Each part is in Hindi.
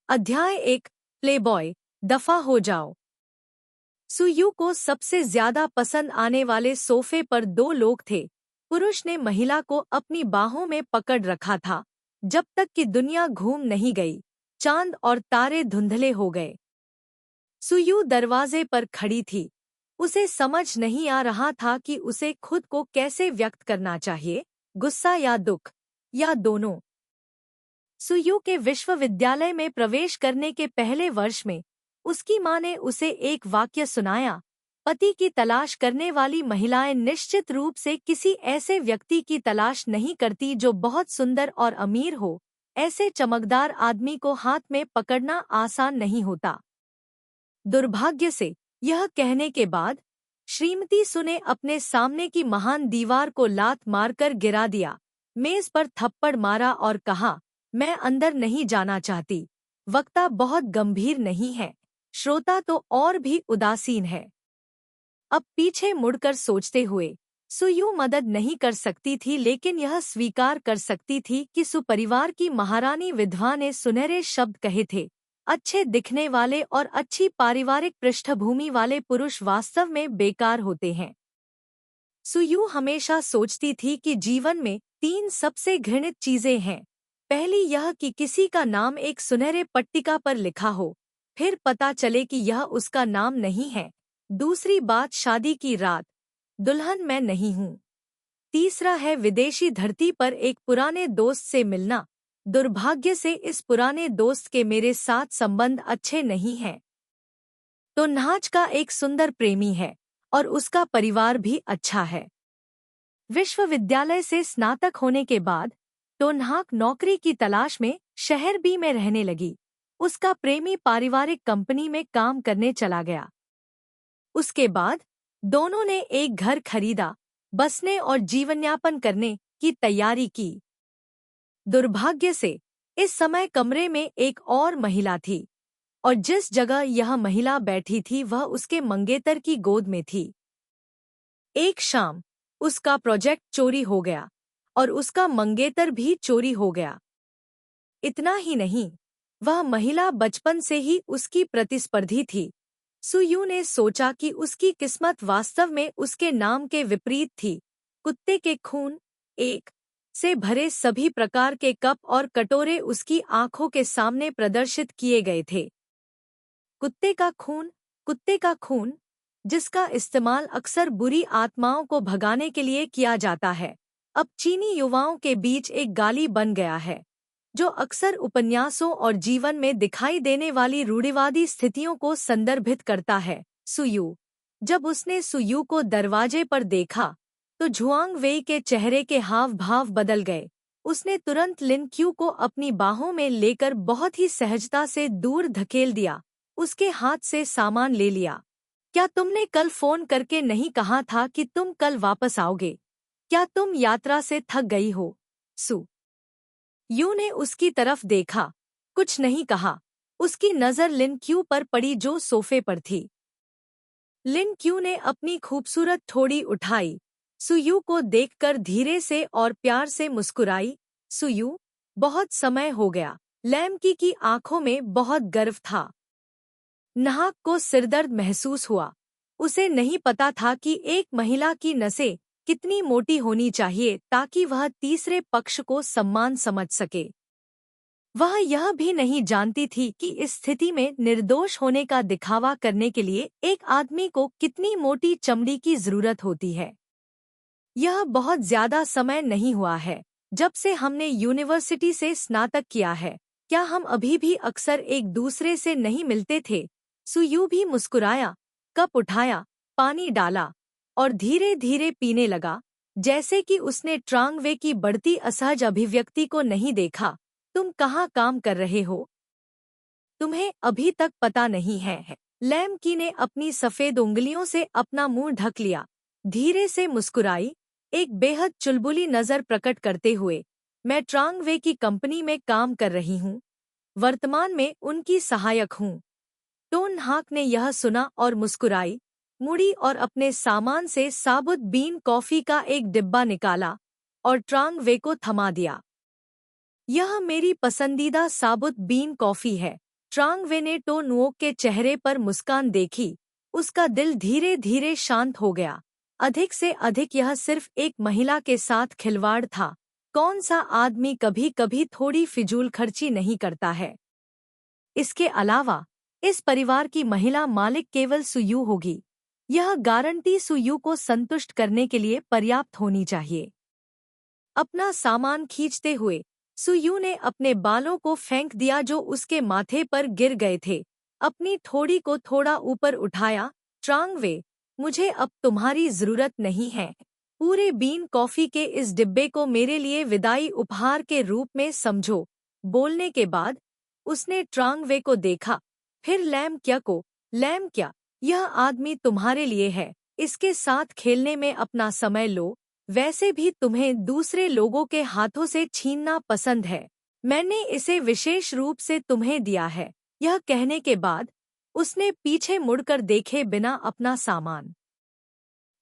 अध्याय 1। प्लेबॉय, दफा हो जाओ। सुयू को सबसे ज्यादा पसंद आने वाले सोफे पर दो लोग थे। पुरुष ने महिला को अपनी बाहों में पकड़ रखा था जब तक कि दुनिया घूम नहीं गई, चांद और तारे धुंधले हो गए। सुयू दरवाजे पर खड़ी थी। उसे समझ नहीं आ रहा था कि उसे खुद को कैसे व्यक्त करना चाहिए, गुस्सा या दुख, या दोनों। सुयू के विश्वविद्यालय में प्रवेश करने के पहले वर्ष में उसकी माँ ने उसे एक वाक्य सुनाया, पति की तलाश करने वाली महिलाएं निश्चित रूप से किसी ऐसे व्यक्ति की तलाश नहीं करती जो बहुत सुंदर और अमीर हो। ऐसे चमकदार आदमी को हाथ में पकड़ना आसान नहीं होता। दुर्भाग्य से यह कहने के बाद श्रीमती सु ने अपने सामने की महान दीवार को लात मारकर गिरा दिया, मेज पर थप्पड़ मारा और कहा, मैं अंदर नहीं जाना चाहती। वक्ता बहुत गंभीर नहीं है, श्रोता तो और भी उदासीन है। अब पीछे मुड़कर सोचते हुए सुयू मदद नहीं कर सकती थी, लेकिन यह स्वीकार कर सकती थी कि सुपरिवार की महारानी विधवा ने सुनहरे शब्द कहे थे, अच्छे दिखने वाले और अच्छी पारिवारिक पृष्ठभूमि वाले पुरुष वास्तव में बेकार होते हैं। सुयू हमेशा सोचती थी कि जीवन में 3 सबसे घृणित चीजें हैं। पहली यह कि किसी का नाम एक सुनहरे पट्टिका पर लिखा हो, फिर पता चले कि यह उसका नाम नहीं है। दूसरी बात शादी की रात, दुल्हन मैं नहीं हूँ। तीसरा है विदेशी धरती पर एक पुराने दोस्त से मिलना। दुर्भाग्य से इस पुराने दोस्त के मेरे साथ संबंध अच्छे नहीं हैं। तो नाच का एक सुंदर प्रेमी है और उसका परिवार भी अच्छा है। विश्वविद्यालय से स्नातक होने के बाद टोनहाक नौकरी की तलाश में शहर बी में रहने लगी। उसका प्रेमी पारिवारिक कंपनी में काम करने चला गया। उसके बाद दोनों ने एक घर खरीदा, बसने और जीवनयापन करने की तैयारी की। दुर्भाग्य से इस समय कमरे में एक और महिला थी और जिस जगह यह महिला बैठी थी वह उसके मंगेतर की गोद में थी। एक शाम उसका प्रोजेक्ट चोरी हो गया और उसका मंगेतर भी चोरी हो गया। इतना ही नहीं, वह महिला बचपन से ही उसकी प्रतिस्पर्धी थी। सुयू ने सोचा कि उसकी किस्मत वास्तव में उसके नाम के विपरीत थी। कुत्ते के खून एक से भरे सभी प्रकार के कप और कटोरे उसकी आंखों के सामने प्रदर्शित किए गए थे। कुत्ते का खून, जिसका इस्तेमाल अक्सर बुरी आत्माओं को भगाने के लिए किया जाता है, अब चीनी युवाओं के बीच एक गाली बन गया है, जो अक्सर उपन्यासों और जीवन में दिखाई देने वाली रूढ़िवादी स्थितियों को संदर्भित करता है। सुयू, जब उसने सुयू को दरवाजे पर देखा तो झुआंग वेई के चेहरे के हाव भाव बदल गए। उसने तुरंत लिन क्यू को अपनी बाहों में लेकर बहुत ही सहजता से दूर धकेल दिया, उसके हाथ से सामान ले लिया। क्या तुमने कल फोन करके नहीं कहा था कि तुम कल वापस आओगे? क्या तुम यात्रा से थक गई हो? सु यू ने उसकी तरफ देखा, कुछ नहीं कहा। उसकी नजर लिन क्यू पर पड़ी जो सोफे पर थी। लिन क्यू ने अपनी खूबसूरत ठोड़ी उठाई, सुयू को देखकर धीरे से और प्यार से मुस्कुराई। सुयू, बहुत समय हो गया। लैमकी की आंखों में बहुत गर्व था। नाहक को सिरदर्द महसूस हुआ। उसे नहीं पता था कि एक महिला की नसें कितनी मोटी होनी चाहिए ताकि वह तीसरे पक्ष को सम्मान समझ सके। वह यह भी नहीं जानती थी कि इस स्थिति में निर्दोष होने का दिखावा करने के लिए एक आदमी को कितनी मोटी चमड़ी की जरूरत होती है। यह बहुत ज्यादा समय नहीं हुआ है जब से हमने यूनिवर्सिटी से स्नातक किया है। क्या हम अभी भी अक्सर एक दूसरे से नहीं मिलते थे? सुयू भी मुस्कुराया, कप उठाया, पानी डाला और धीरे धीरे पीने लगा, जैसे कि उसने ट्रांगवे की बढ़ती असहज अभिव्यक्ति को नहीं देखा। तुम कहाँ काम कर रहे हो? तुम्हें अभी तक पता नहीं है? लैम की ने अपनी सफेद उंगलियों से अपना मुंह ढक लिया, धीरे से मुस्कुराई, एक बेहद चुलबुली नजर प्रकट करते हुए। मैं ट्रांगवे की कंपनी में काम कर रही हूँ, वर्तमान में उनकी सहायक हूँ। टोनहाक ने यह सुना और मुस्कुराई, मुड़ी और अपने सामान से साबुत बीन कॉफी का एक डिब्बा निकाला और ट्रांगवे को थमा दिया। यह मेरी पसंदीदा साबुत बीन कॉफी है, ट्रांग वे ने टो नुओक के चेहरे पर मुस्कान देखी, उसका दिल धीरे धीरे शांत हो गया। अधिक से अधिक यह सिर्फ एक महिला के साथ खिलवाड़ था। कौन सा आदमी कभी कभी थोड़ी फिजूल खर्ची नहीं करता है? इसके अलावा इस परिवार की महिला मालिक केवल सुयू होगी। यह गारंटी सुयू को संतुष्ट करने के लिए पर्याप्त होनी चाहिए। अपना सामान खींचते हुए सुयू ने अपने बालों को फेंक दिया जो उसके माथे पर गिर गए थे। अपनी ठोड़ी को थोड़ा ऊपर उठाया। ट्रांग वे, मुझे अब तुम्हारी जरूरत नहीं है। पूरे बीन कॉफी के इस डिब्बे को मेरे लिए विदाई उपहार के रूप में समझो। बोलने के बाद उसने ट्रांग वे को देखा, फिर लैम क्या को। लैम क्या, यह आदमी तुम्हारे लिए है। इसके साथ खेलने में अपना समय लो। वैसे भी तुम्हें दूसरे लोगों के हाथों से छीनना पसंद है। मैंने इसे विशेष रूप से तुम्हें दिया है। यह कहने के बाद उसने पीछे मुड़कर देखे बिना अपना सामान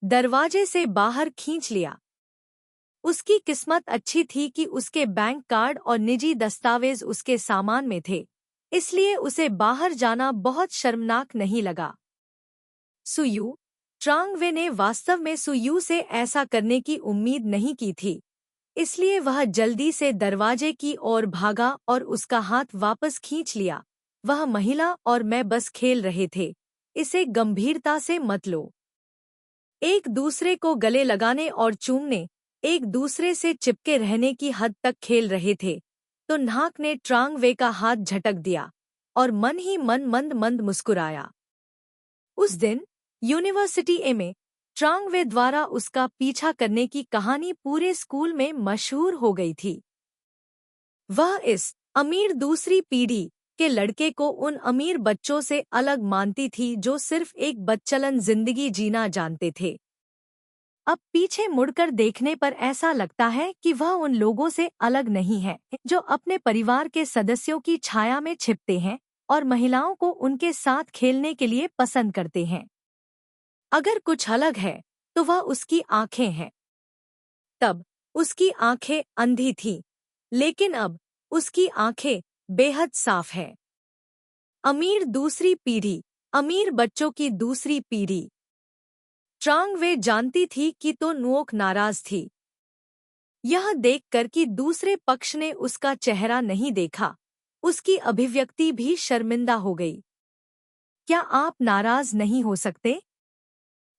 दरवाजे से बाहर खींच लिया। उसकी किस्मत अच्छी थी कि उसके बैंक कार्ड और निजी दस्तावेज उसके सामान में थे, इसलिए उसे बाहर जाना बहुत शर्मनाक नहीं लगा। सुयू, ट्रांग वे ने वास्तव में सुयू से ऐसा करने की उम्मीद नहीं की थी, इसलिए वह जल्दी से दरवाजे की ओर भागा और उसका हाथ वापस खींच लिया। वह महिला और मैं बस खेल रहे थे, इसे गंभीरता से मत लो। एक दूसरे को गले लगाने और चूमने, एक दूसरे से चिपके रहने की हद तक खेल रहे थे, तो नाक ने ट्रांग वे का हाथ झटक दिया और मन ही मन मंद मंद मुस्कुराया। उस दिन यूनिवर्सिटी ए में ट्रांग वे द्वारा उसका पीछा करने की कहानी पूरे स्कूल में मशहूर हो गई थी। वह इस अमीर दूसरी पीढ़ी के लड़के को उन अमीर बच्चों से अलग मानती थी जो सिर्फ एक बदचलन जिंदगी जीना जानते थे। अब पीछे मुड़कर देखने पर ऐसा लगता है कि वह उन लोगों से अलग नहीं है जो अपने परिवार के सदस्यों की छाया में छिपते हैं और महिलाओं को उनके साथ खेलने के लिए पसंद करते हैं। अगर कुछ अलग है तो वह उसकी आंखें हैं। तब उसकी आंखें अंधी थीं, लेकिन अब उसकी आंखें बेहद साफ है। अमीर दूसरी पीढ़ी, अमीर बच्चों की दूसरी पीढ़ी। ट्रांग वे जानती थी कि तो नुओक नाराज थी। यह देखकर कि दूसरे पक्ष ने उसका चेहरा नहीं देखा, उसकी अभिव्यक्ति भी शर्मिंदा हो गई। क्या आप नाराज नहीं हो सकते?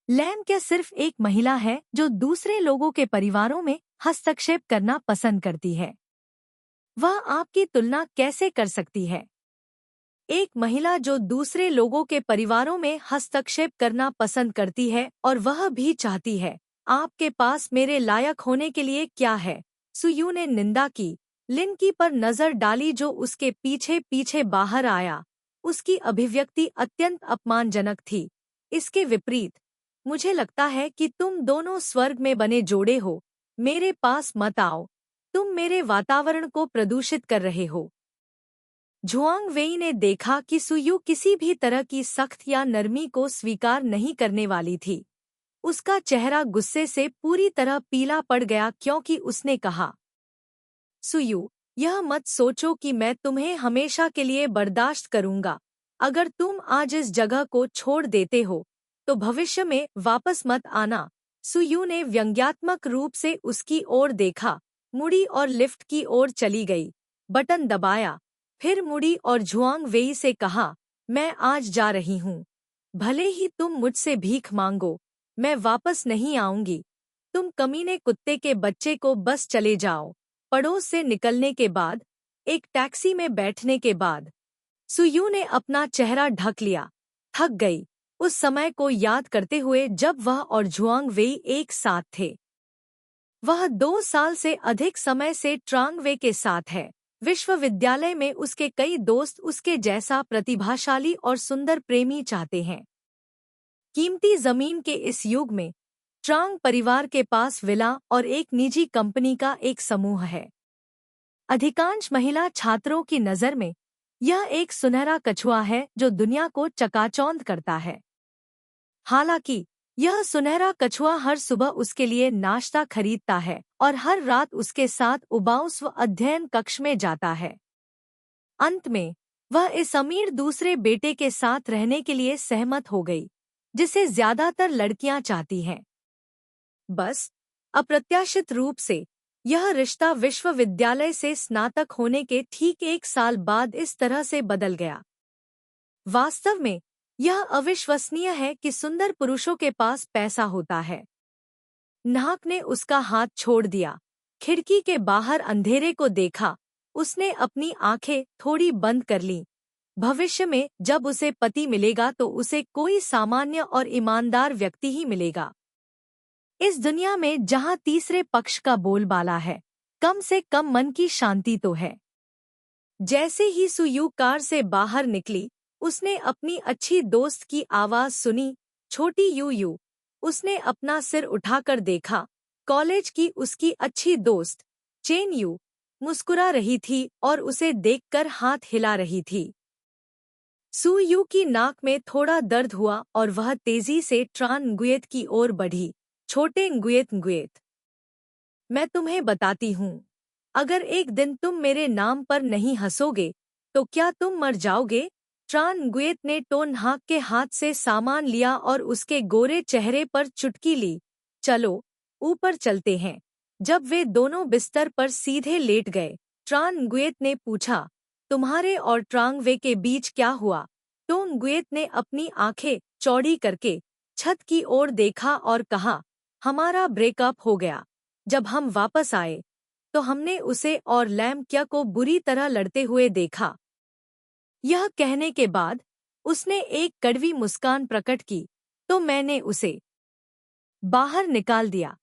लैम क्या सिर्फ एक महिला है जो दूसरे लोगों के परिवारों में हस्तक्षेप करना पसंद करती है? वह आपकी तुलना कैसे कर सकती है? एक महिला जो दूसरे लोगों के परिवारों में हस्तक्षेप करना पसंद करती है और वह भी चाहती है, आपके पास मेरे लायक होने के लिए क्या है? सुयू ने निंदा की। लिनकी पर नजर डाली जो उसके पीछे पीछे बाहर आया। उसकी अभिव्यक्ति अत्यंत अपमानजनक थी। इसके विपरीत, मुझे लगता है कि तुम दोनों स्वर्ग में बने जोड़े हो। मेरे पास मत आओ, तुम मेरे वातावरण को प्रदूषित कर रहे हो। झुआंग वेई ने देखा कि सुयू किसी भी तरह की सख्त या नरमी को स्वीकार नहीं करने वाली थी। उसका चेहरा गुस्से से पूरी तरह पीला पड़ गया क्योंकि उसने कहा, सुयू, यह मत सोचो कि मैं तुम्हें हमेशा के लिए बर्दाश्त करूंगा। अगर तुम आज इस जगह को छोड़ देते हो तो भविष्य में वापस मत आना। सुयू ने व्यंग्यात्मक रूप से उसकी ओर देखा, मुड़ी और लिफ्ट की ओर चली गई। बटन दबाया, फिर मुड़ी और झुआंग वेई से कहा, मैं आज जा रही हूँ। भले ही तुम मुझसे भीख मांगो, मैं वापस नहीं आऊंगी। तुम कमीने कुत्ते के बच्चे को बस चले जाओ। पड़ोस से निकलने के बाद, एक टैक्सी में बैठने के बाद, सुयू ने अपना चेहरा ढक लिया। थक गई, उस समय को याद करते हुए जब वह और झुआंग वेई एक साथ थे। वह 2 साल से अधिक समय से ट्रांग वे के साथ है। विश्वविद्यालय में उसके कई दोस्त उसके जैसा प्रतिभाशाली और सुंदर प्रेमी चाहते हैं। कीमती जमीन के इस युग में ट्रांग परिवार के पास विला और एक निजी कंपनी का एक समूह है। अधिकांश महिला छात्रों की नज़र में यह एक सुनहरा कछुआ है जो दुनिया को चकाचौंध करता है। हालांकि यह सुनहरा कछुआ हर सुबह उसके लिए नाश्ता खरीदता है और हर रात उसके साथ उबाऊ स्व अध्ययन कक्ष में जाता है। अंत में वह इस अमीर दूसरे बेटे के साथ रहने के लिए सहमत हो गई, जिसे ज्यादातर लड़कियां चाहती हैं। बस अप्रत्याशित रूप से यह रिश्ता विश्वविद्यालय से स्नातक होने के ठीक 1 साल बाद इस तरह से बदल गया। वास्तव में यह अविश्वसनीय है कि सुंदर पुरुषों के पास पैसा होता है। नाहक ने उसका हाथ छोड़ दिया। खिड़की के बाहर अंधेरे को देखा। उसने अपनी आंखें थोड़ी बंद कर लीं। भविष्य में जब उसे पति मिलेगा तो उसे कोई सामान्य और ईमानदार व्यक्ति ही मिलेगा। इस दुनिया में जहां तीसरे पक्ष का बोलबाला है, कम से कम मन की शांति तो है। जैसे ही सुयू कार से बाहर निकली, उसने अपनी अच्छी दोस्त की आवाज सुनी, छोटी यू यू। उसने अपना सिर उठाकर देखा। कॉलेज की उसकी अच्छी दोस्त चेन यू मुस्कुरा रही थी और उसे देखकर हाथ हिला रही थी। सू यू की नाक में थोड़ा दर्द हुआ और वह तेजी से ट्रान nguyen की ओर बढ़ी। छोटे nguyen, मैं तुम्हें बताती हूँ, अगर एक दिन तुम मेरे नाम पर नहीं हंसोगे तो क्या तुम मर जाओगे? ट्रान nguyen ने टोन हाक के हाथ से सामान लिया और उसके गोरे चेहरे पर चुटकी ली। चलो ऊपर चलते हैं। जब वे दोनों बिस्तर पर सीधे लेट गए, ट्रान nguyen ने पूछा, तुम्हारे और ट्रांग वे के बीच क्या हुआ? टोन nguyen ने अपनी आंखें चौड़ी करके छत की ओर देखा और कहा, हमारा ब्रेकअप हो गया। जब हम वापस आए तो हमने उसे और लैम क्या को बुरी तरह लड़ते हुए देखा। यह कहने के बाद उसने एक कड़वी मुस्कान प्रकट की, तो मैंने उसे बाहर निकाल दिया।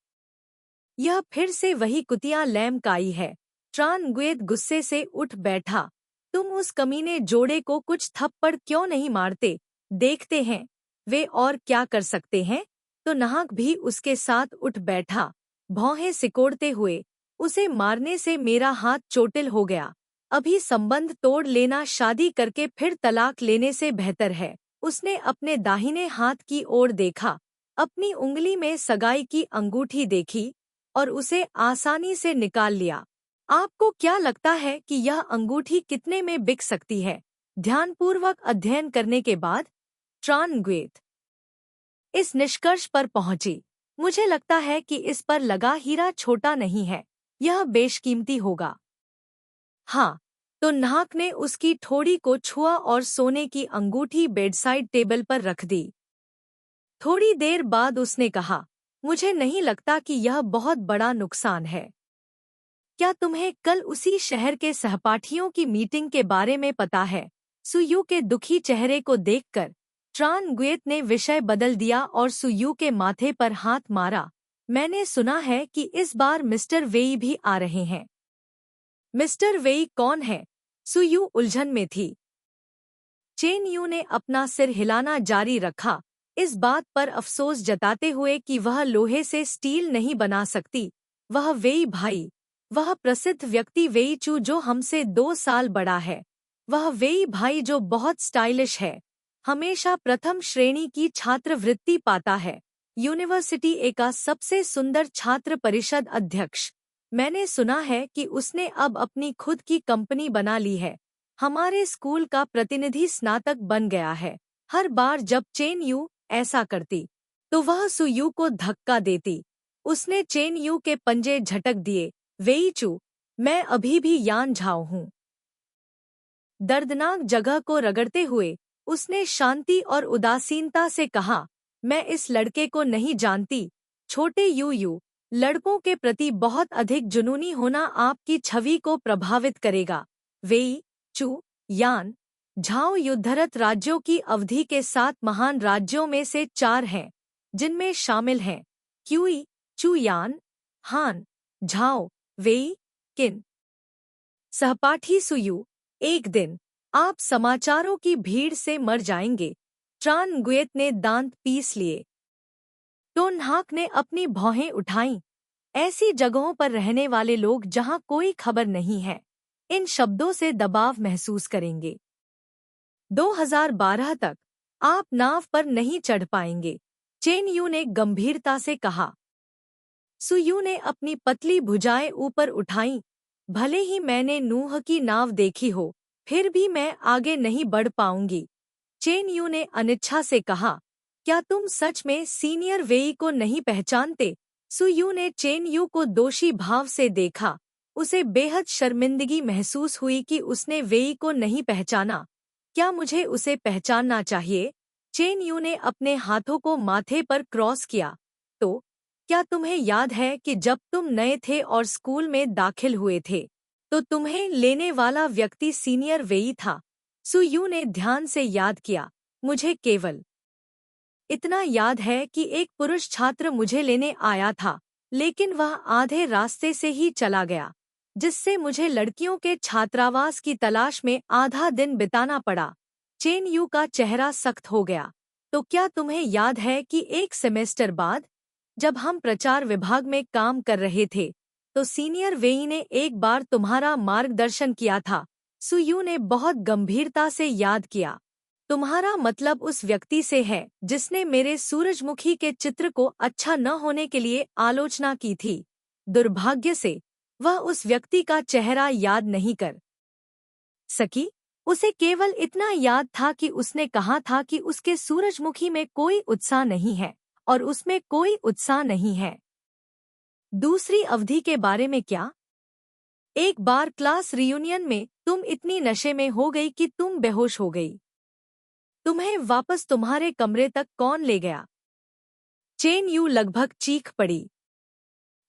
यह फिर से वही कुतिया लैम काई है। ट्रान nguyen गुस्से से उठ बैठा। तुम उस कमीने जोड़े को कुछ थप्पड़ क्यों नहीं मारते? देखते हैं वे और क्या कर सकते हैं। तो नाहक भी उसके साथ उठ बैठा, भौहें सिकोड़ते हुए। उसे मारने से मेरा हाथ चोटिल हो गया। अभी संबंध तोड़ लेना शादी करके फिर तलाक लेने से बेहतर है। उसने अपने दाहिने हाथ की ओर देखा, अपनी उंगली में सगाई की अंगूठी देखी और उसे आसानी से निकाल लिया। आपको क्या लगता है कि यह अंगूठी कितने में बिक सकती है? ध्यानपूर्वक अध्ययन करने के बाद ट्रान nguyen इस निष्कर्ष पर पहुंची, मुझे लगता है कि इस पर लगा हीरा छोटा नहीं है, यह बेशकीमती होगा। हाँ, तो नाहक ने उसकी ठोड़ी को छुआ और सोने की अंगूठी बेडसाइड टेबल पर रख दी। थोड़ी देर बाद उसने कहा, मुझे नहीं लगता कि यह बहुत बड़ा नुकसान है। क्या तुम्हें कल उसी शहर के सहपाठियों की मीटिंग के बारे में पता है? सुयू के दुखी चेहरे को देखकर ट्रान nguyen ने विषय बदल दिया और सुयू के माथे पर हाथ मारा। मैंने सुना है कि इस बार मिस्टर वेई भी आ रहे हैं। मिस्टर वेई कौन है? सुयू उलझन में थी। चेन यू ने अपना सिर हिलाना जारी रखा, इस बात पर अफसोस जताते हुए कि वह लोहे से स्टील नहीं बना सकती। वह वेई भाई, वह प्रसिद्ध व्यक्ति वेई चू जो हमसे 2 साल बड़ा है। वह वेई भाई जो बहुत स्टाइलिश है, हमेशा प्रथम श्रेणी की छात्रवृत्ति पाता है। यूनिवर्सिटी ए का सबसे सुंदर छात्र परिषद अध्यक्ष। मैंने सुना है कि उसने अब अपनी खुद की कंपनी बना ली है। हमारे स्कूल का प्रतिनिधि स्नातक बन गया है। हर बार जब चेन यू ऐसा करती तो वह सुयू को धक्का देती। उसने चेन यू के पंजे झटक दिए। वेई चू, मैं अभी भी यान झाओ हूँ। दर्दनाक जगह को रगड़ते हुए उसने शांति और उदासीनता से कहा, मैं इस लड़के को नहीं जानती। छोटे यू, लड़कों के प्रति बहुत अधिक जुनूनी होना आपकी छवि को प्रभावित करेगा। वेई चू यान झाओ युद्धरत राज्यों की अवधि के 7 महान राज्यों में से 4 हैं, जिनमें शामिल हैं क्यूई, चू यान, हान, झाओ, वेई, किन। सहपाठी सुयू, एक दिन आप समाचारों की भीड़ से मर जाएंगे। ट्रान nguyen ने दांत पीस लिए। टोन हाक ने अपनी भौहें उठाईं। ऐसी जगहों पर रहने वाले लोग जहां कोई खबर नहीं है, इन शब्दों से दबाव महसूस करेंगे। 2012 तक आप नाव पर नहीं चढ़ पाएंगे, चेन यू ने गंभीरता से कहा। सुयू ने अपनी पतली भुजाएं ऊपर उठाईं। भले ही मैंने नूह की नाव देखी हो, फिर भी मैं आगे नहीं बढ़ पाऊंगी। चेन यू ने अनिच्छा से कहा, क्या तुम सच में सीनियर वेई को नहीं पहचानते? सु यू ने चेन यू को दोषी भाव से देखा। उसे बेहद शर्मिंदगी महसूस हुई कि उसने वेई को नहीं पहचाना। क्या मुझे उसे पहचानना चाहिए? चेन यू ने अपने हाथों को माथे पर क्रॉस किया। तो क्या तुम्हें याद है कि जब तुम नए थे और स्कूल में दाखिल हुए थे तो तुम्हें लेने वाला व्यक्ति सीनियर वेई था? सु यू ने ध्यान से याद किया। मुझे केवल इतना याद है कि एक पुरुष छात्र मुझे लेने आया था, लेकिन वह आधे रास्ते से ही चला गया, जिससे मुझे लड़कियों के छात्रावास की तलाश में आधा दिन बिताना पड़ा। चेन यू का चेहरा सख्त हो गया। तो क्या तुम्हें याद है कि एक सेमेस्टर बाद, जब हम प्रचार विभाग में काम कर रहे थे, तो सीनियर वेई ने एक बार तुम्हारा मार्गदर्शन किया था? सु यू ने बहुत गंभीरता से याद किया। तुम्हारा मतलब उस व्यक्ति से है जिसने मेरे सूरजमुखी के चित्र को अच्छा न होने के लिए आलोचना की थी। दुर्भाग्य से वह उस व्यक्ति का चेहरा याद नहीं कर सकी। उसे केवल इतना याद था कि उसने कहा था कि उसके सूरजमुखी में कोई उत्साह नहीं है, और उसमें कोई उत्साह नहीं है। दूसरी अवधि के बारे में क्या? एक बार क्लास रियूनियन में तुम इतनी नशे में हो गई कि तुम बेहोश हो गई। तुम्हें वापस तुम्हारे कमरे तक कौन ले गया? चेन यू लगभग चीख पड़ी।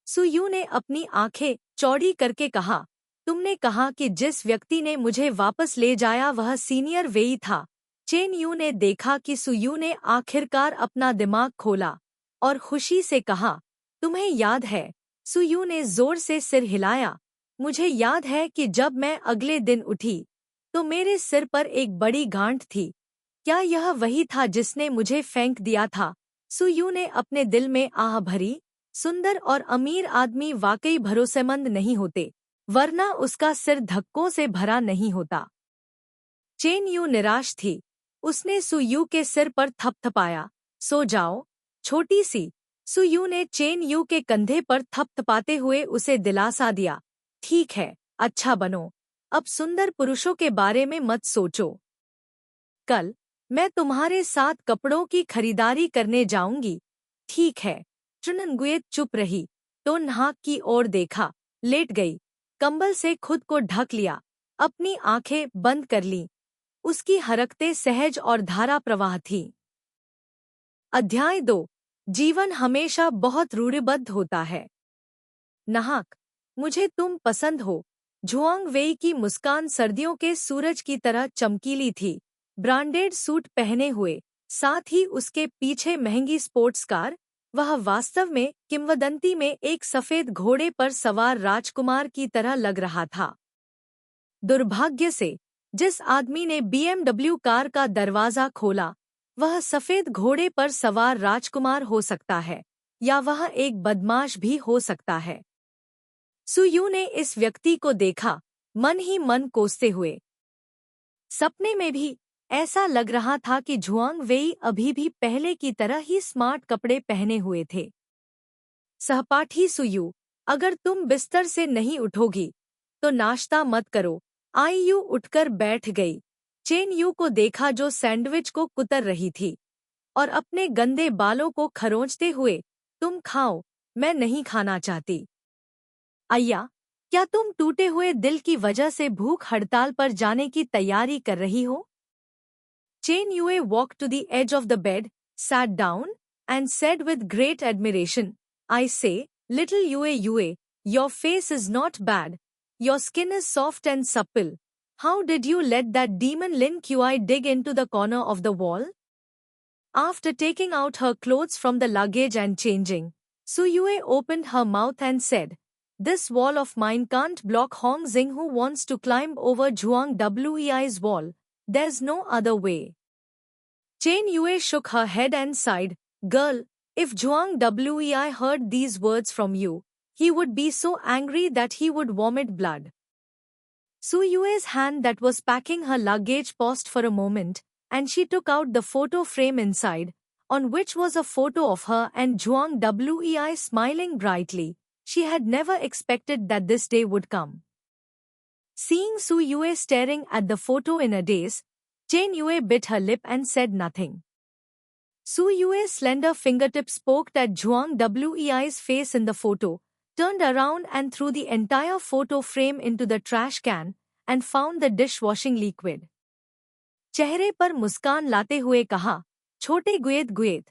सु यू ने अपनी आंखें चौड़ी करके कहा, तुमने कहा कि जिस व्यक्ति ने मुझे वापस ले जाया वह सीनियर वेई था। चेन यू ने देखा कि सु यू ने आखिरकार अपना दिमाग खोला और खुशी से कहा, तुम्हें याद है? सु यू ने जोर से सिर हिलाया। मुझे याद है कि जब मैं अगले दिन उठी तो मेरे सिर पर एक बड़ी गांठ थी। क्या यह वही था जिसने मुझे फेंक दिया था? सु यू ने अपने दिल में आह भरी। सुंदर और अमीर आदमी वाकई भरोसेमंद नहीं होते, वरना उसका सिर धक्कों से भरा नहीं होता। चेन यू निराश थी। उसने सु यू के सिर पर थपथपाया। सो जाओ, छोटी सी। सु यू ने चेन यू के कंधे पर थपथपाते हुए उसे दिलासा दिया। ठीक है, अच्छा बनो। अब सुंदर पुरुषों के बारे में मत सोचो। कल मैं तुम्हारे साथ कपड़ों की खरीदारी करने जाऊंगी। ठीक है। चुननगुएत चुप रही, तो नाक की ओर देखा, लेट गई, कंबल से खुद को ढक लिया, अपनी आंखें बंद कर लीं। उसकी हरकतें सहज और धारा प्रवाह थीं। अध्याय 2। जीवन हमेशा बहुत रूढ़िबद्ध होता है। नाहक, मुझे तुम पसंद हो। झुआंग वेई की मुस्कान सर्दियों के सूरज की तरह चमकीली थी। ब्रांडेड सूट पहने हुए, साथ ही उसके पीछे महंगी स्पोर्ट्स कार, वह वास्तव में किंवदंती में एक सफेद घोड़े पर सवार राजकुमार की तरह लग रहा था। दुर्भाग्य से जिस आदमी ने BMW कार का दरवाजा खोला, वह सफेद घोड़े पर सवार राजकुमार हो सकता है, या वह एक बदमाश भी हो सकता है। सु यू ने इस व्यक्ति को देखा, मन ही मन कोसते हुए। सपने में भी ऐसा लग रहा था कि झुआंग वेई अभी भी पहले की तरह ही स्मार्ट कपड़े पहने हुए थे। सहपाठी सु यू, अगर तुम बिस्तर से नहीं उठोगी तो नाश्ता मत करो। आई यू उठकर बैठ गई। चेन यू को देखा जो सैंडविच को कुतर रही थी, और अपने गंदे बालों को खरोंचते हुए, तुम खाओ, मैं नहीं खाना चाहती। अय्या, क्या तुम टूटे हुए दिल की वजह से भूख हड़ताल पर जाने की तैयारी कर रही हो? चेन यूए walked to the edge of the bed, sat down, and said with great admiration, I say, little Yue, your face is not bad. Your skin is soft and supple. How did you let that demon Lin Kui dig into the corner of the wall? After taking out her clothes from the luggage and changing, Su Yue opened her mouth and said, this wall of mine can't block Hong Xing who wants to climb over Zhuang Wei's wall. There's no other way. Chen Yue shook her head and sighed, girl, if Zhuang Wei heard these words from you, he would be so angry that he would vomit blood. Su Yue's hand that was packing her luggage paused for a moment, and she took out the photo frame inside, on which was a photo of her and Zhuang Wei smiling brightly. She had never expected that this day would come. Seeing Su Yue staring at the photo in a daze, Chen Yue bit her lip and said nothing. Su Yue's slender fingertips poked at Zhuang Wei's face in the photo, turned around and threw the entire photo frame into the trash can, and found the dishwashing liquid. चेहरे पर मुस्कान लाते हुए कहा, छोटे गुएत,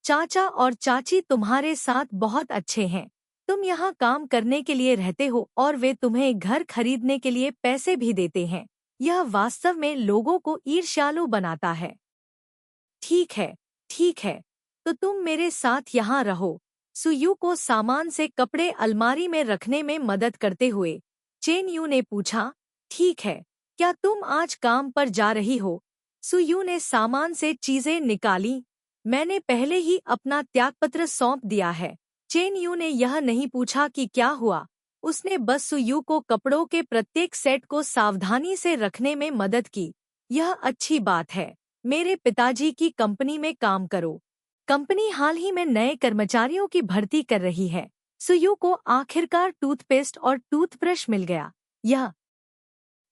चाचा और चाची तुम्हारे साथ बहुत अच्छे हैं। तुम यहाँ काम करने के लिए रहते हो और वे तुम्हें घर खरीदने के लिए पैसे भी देते हैं। यह वास्तव में लोगों को ईर्ष्यालु बनाता है। ठीक है, तो तुम मेरे साथ यहाँ रहो। सुयू को सामान से कपड़े अलमारी में रखने में मदद करते हुए चेन यू ने पूछा, ठीक है, क्या तुम आज काम पर जा रही हो? सुयू ने सामान से चीजें निकाली। मैंने पहले ही अपना त्यागपत्र सौंप दिया है। चेन यू ने यह नहीं पूछा कि क्या हुआ, उसने बस सुयू को कपड़ों के प्रत्येक सेट को सावधानी से रखने में मदद की। यह अच्छी बात है, मेरे पिताजी की कंपनी में काम करो। कंपनी हाल ही में नए कर्मचारियों की भर्ती कर रही है। सुयू को आखिरकार टूथपेस्ट और टूथब्रश मिल गया। यह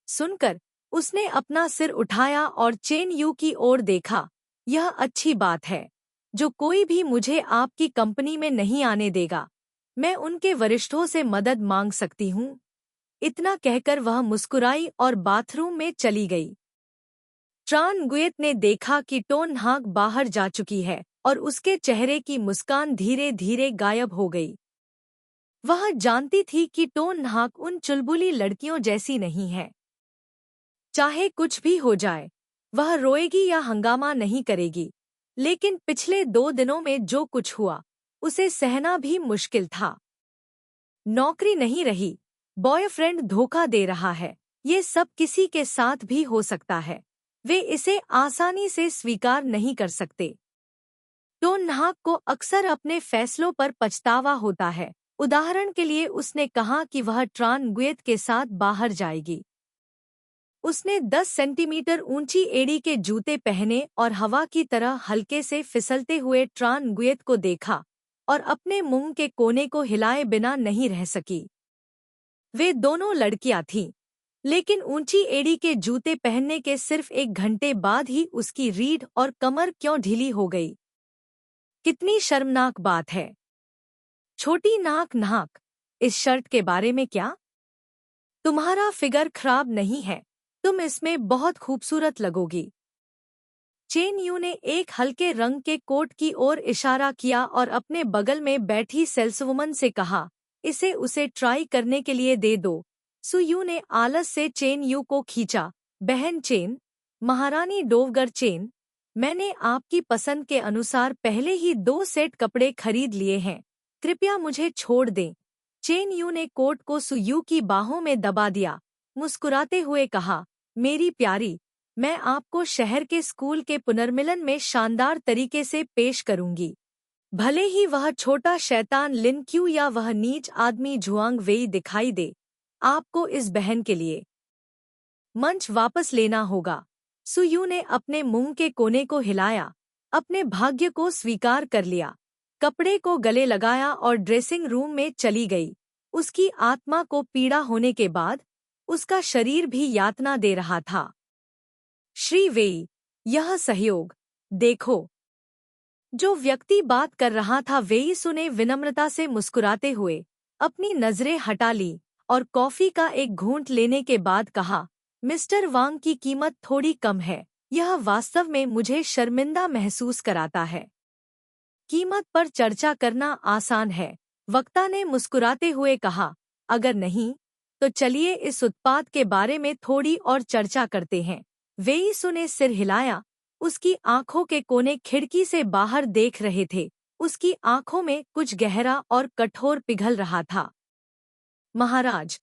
सुनकर उसने अपना सिर उठाया और चेन यू की ओर देखा। यह अच्छी बात है, जो कोई भी मुझे आपकी कंपनी में नहीं आने देगा। मैं उनके वरिष्ठों से मदद मांग सकती हूँ। इतना कहकर वह मुस्कुराई और बाथरूम में चली गई। ट्रान गुएत ने देखा कि टोन हाक बाहर जा चुकी है और उसके चेहरे की मुस्कान धीरे धीरे गायब हो गई। वह जानती थी कि टोन हाक उन चुलबुली लड़कियों जैसी नहीं है। चाहे कुछ भी हो जाए, वह रोएगी या हंगामा नहीं करेगी। लेकिन पिछले 2 दिनों में जो कुछ हुआ, उसे सहना भी मुश्किल था। नौकरी नहीं रही, बॉयफ्रेंड धोखा दे रहा है, ये सब किसी के साथ भी हो सकता है। वे इसे आसानी से स्वीकार नहीं कर सकते। टोन हाक को अक्सर अपने फैसलों पर पछतावा होता है। उदाहरण के लिए उसने कहा कि वह ट्रान गुएत के साथ बाहर जाएगी। उसने 10 सेंटीमीटर ऊंची एड़ी के जूते पहने और हवा की तरह हल्के से फिसलते हुए ट्रान गुएत को देखा और अपने मुंह के कोने को हिलाए बिना नहीं रह सकी। वे दोनों लड़कियां थीं, लेकिन ऊंची एड़ी के जूते पहनने के सिर्फ 1 घंटे बाद ही उसकी रीढ़ और कमर क्यों ढीली हो गई। कितनी शर्मनाक बात है। छोटी नाक, इस शर्ट के बारे में क्या? तुम्हारा फिगर खराब नहीं है, तुम इसमें बहुत खूबसूरत लगोगी। चेन यू ने एक हल्के रंग के कोट की ओर इशारा किया और अपने बगल में बैठी सेल्सवुमन से कहा, इसे उसे ट्राई करने के लिए दे दो। सुयू ने आलस से चेन यू को खींचा। बहन चेन, महारानी डोवगर चेन, मैंने आपकी पसंद के अनुसार पहले ही 2 सेट कपड़े खरीद लिए हैं, कृपया मुझे छोड़ दें। चेन यू ने कोट को सुयू की बाहों में दबा दिया, मुस्कुराते हुए कहा, मेरी प्यारी, मैं आपको शहर के स्कूल के पुनर्मिलन में शानदार तरीके से पेश करूंगी। भले ही वह छोटा शैतान लिन क्यू या वह नीच आदमी झुआंग वेई दिखाई दे, आपको इस बहन के लिए मंच वापस लेना होगा। सुयू ने अपने मुंह के कोने को हिलाया, अपने भाग्य को स्वीकार कर लिया, कपड़े को गले लगाया और ड्रेसिंग रूम में चली गई। उसकी आत्मा को पीड़ा होने के बाद उसका शरीर भी यातना दे रहा था। श्री वेई, यह सहयोग देखो। जो व्यक्ति बात कर रहा था वेई सुने विनम्रता से मुस्कुराते हुए अपनी नजरें हटा ली और कॉफी का एक घूंट लेने के बाद कहा, मिस्टर वांग की कीमत थोड़ी कम है, यह वास्तव में मुझे शर्मिंदा महसूस कराता है। कीमत पर चर्चा करना आसान है, वक्ता ने मुस्कुराते हुए कहा, अगर नहीं तो चलिए इस उत्पाद के बारे में थोड़ी और चर्चा करते हैं। वेईसु ने सिर हिलाया, उसकी आंखों के कोने खिड़की से बाहर देख रहे थे, उसकी आंखों में कुछ गहरा और कठोर पिघल रहा था। महाराज,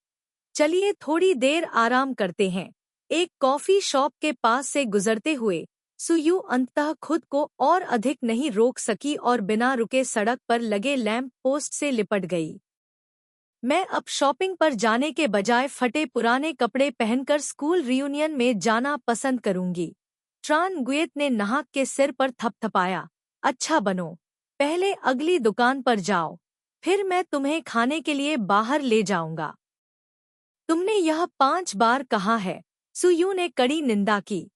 चलिए थोड़ी देर आराम करते हैं। एक कॉफी शॉप के पास से गुजरते हुए सुयू अंततः खुद को और अधिक नहीं रोक सकी और बिना रुके सड़क पर लगे लैंप पोस्ट से लिपट गई। मैं अब शॉपिंग पर जाने के बजाय फटे पुराने कपड़े पहनकर स्कूल रियूनियन में जाना पसंद करूंगी। ट्रान गुएत ने नाहक के सिर पर थपथपाया। अच्छा बनो, पहले अगली दुकान पर जाओ, फिर मैं तुम्हें खाने के लिए बाहर ले जाऊंगा। तुमने यह 5 बार कहा है, सुयू ने कड़ी निंदा की।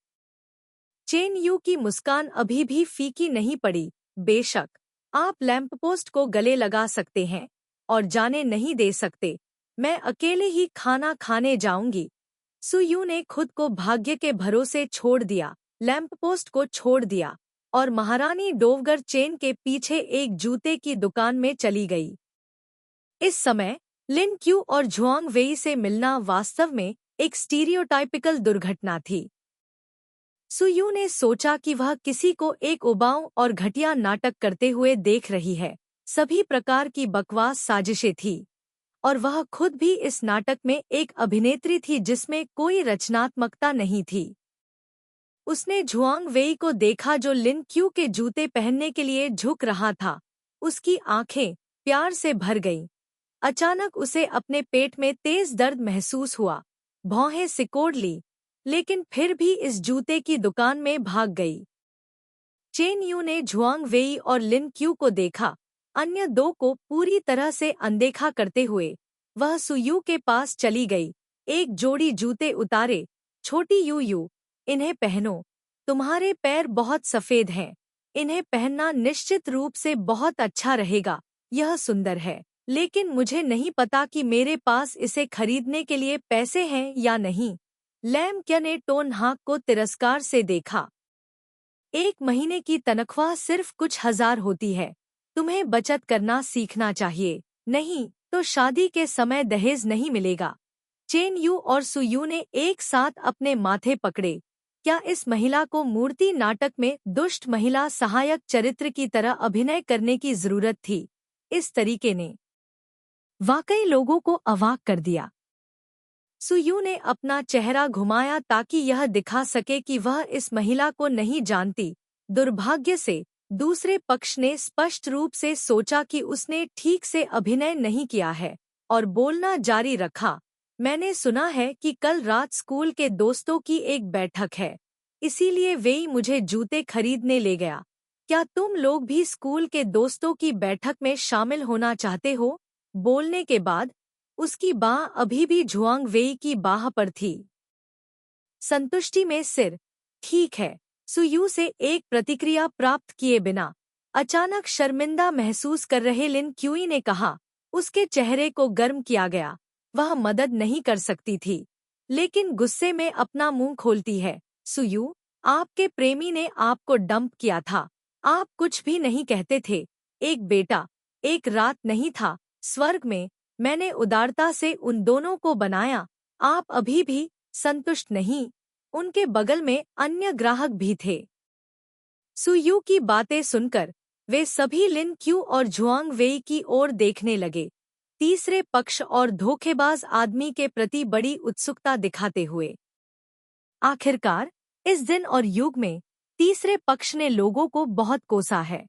चेन यू की मुस्कान अभी भी फीकी नहीं पड़ी। बेशक, आप लैंपपोस्ट को गले लगा सकते हैं और जाने नहीं दे सकते। मैं अकेले ही खाना खाने जाऊंगी। सुयू ने खुद को भाग्य के भरोसे छोड़ दिया, लैंपपोस्ट को छोड़ दिया और महारानी डोवगर चेन के पीछे एक जूते की दुकान में चली गई। इस समय लिन क्यू और झुआंग वेई से मिलना वास्तव में एक स्टीरियोटाइपिकल दुर्घटना थी। सुयू ने सोचा कि वह किसी को एक उबाऊ और घटिया नाटक करते हुए देख रही है। सभी प्रकार की बकवास साजिशें थी और वह खुद भी इस नाटक में एक अभिनेत्री थी जिसमें कोई रचनात्मकता नहीं थी। उसने झुआंग वेई को देखा जो लिन क्यू के जूते पहनने के लिए झुक रहा था। उसकी आंखें प्यार से भर गईं। अचानक उसे अपने पेट में तेज दर्द महसूस हुआ। भौहें सिकोड़ ली, लेकिन फिर भी इस जूते की दुकान में भाग गई। चेन यू ने झुआंग वेई और लिन क्यू को देखा। अन्य दो को पूरी तरह से अनदेखा करते हुए वह सुयू के पास चली गई। एक जोड़ी जूते उतारे। छोटी यू, इन्हें पहनो। तुम्हारे पैर बहुत सफेद हैं। इन्हें पहनना निश्चित रूप से बहुत अच्छा रहेगा। यह सुंदर है, लेकिन मुझे नहीं पता कि मेरे पास इसे खरीदने के लिए पैसे हैं या नहीं। लैम क्या ने टोन हाक को तिरस्कार से देखा। 1 महीने की तनख्वाह सिर्फ कुछ हजार होती है। तुम्हें बचत करना सीखना चाहिए, नहीं तो शादी के समय दहेज नहीं मिलेगा। चेन यू और सुयू ने एक साथ अपने माथे पकड़े। क्या इस महिला को मूर्ति नाटक में दुष्ट महिला सहायक चरित्र की तरह अभिनय करने की जरूरत थी? इस तरीके ने वाकई लोगों को अवाक कर दिया। सुयू ने अपना चेहरा घुमाया ताकि यह दिखा सके कि वह इस महिला को नहीं जानती। दुर्भाग्य से दूसरे पक्ष ने स्पष्ट रूप से सोचा कि उसने ठीक से अभिनय नहीं किया है और बोलना जारी रखा। मैंने सुना है कि कल रात स्कूल के दोस्तों की एक बैठक है, इसीलिए वेई मुझे जूते खरीदने ले गया। क्या तुम लोग भी स्कूल के दोस्तों की बैठक में शामिल होना चाहते हो? बोलने के बाद उसकी बाह अभी भी झुआंग वेई की बाह पर थी। संतुष्टि में सिर। ठीक है, सुयू से एक प्रतिक्रिया प्राप्त किए बिना अचानक शर्मिंदा महसूस कर रहे लिन क्यूई ने कहा। उसके चेहरे को गर्म किया गया। वह मदद नहीं कर सकती थी, लेकिन गुस्से में अपना मुंह खोलती है। सुयू, आपके प्रेमी ने आपको डंप किया था। आप कुछ भी नहीं कहते थे। एक बेटा, एक रात नहीं था स्वर्ग में। मैंने उदारता से उन दोनों को बनाया। आप अभी भी संतुष्ट नहीं। उनके बगल में अन्य ग्राहक भी थे। सुयू की बातें सुनकर वे सभी लिन क्यू और झुआंग वेई की ओर देखने लगे, तीसरे पक्ष और धोखेबाज आदमी के प्रति बड़ी उत्सुकता दिखाते हुए। आखिरकार इस दिन और युग में तीसरे पक्ष ने लोगों को बहुत कोसा है।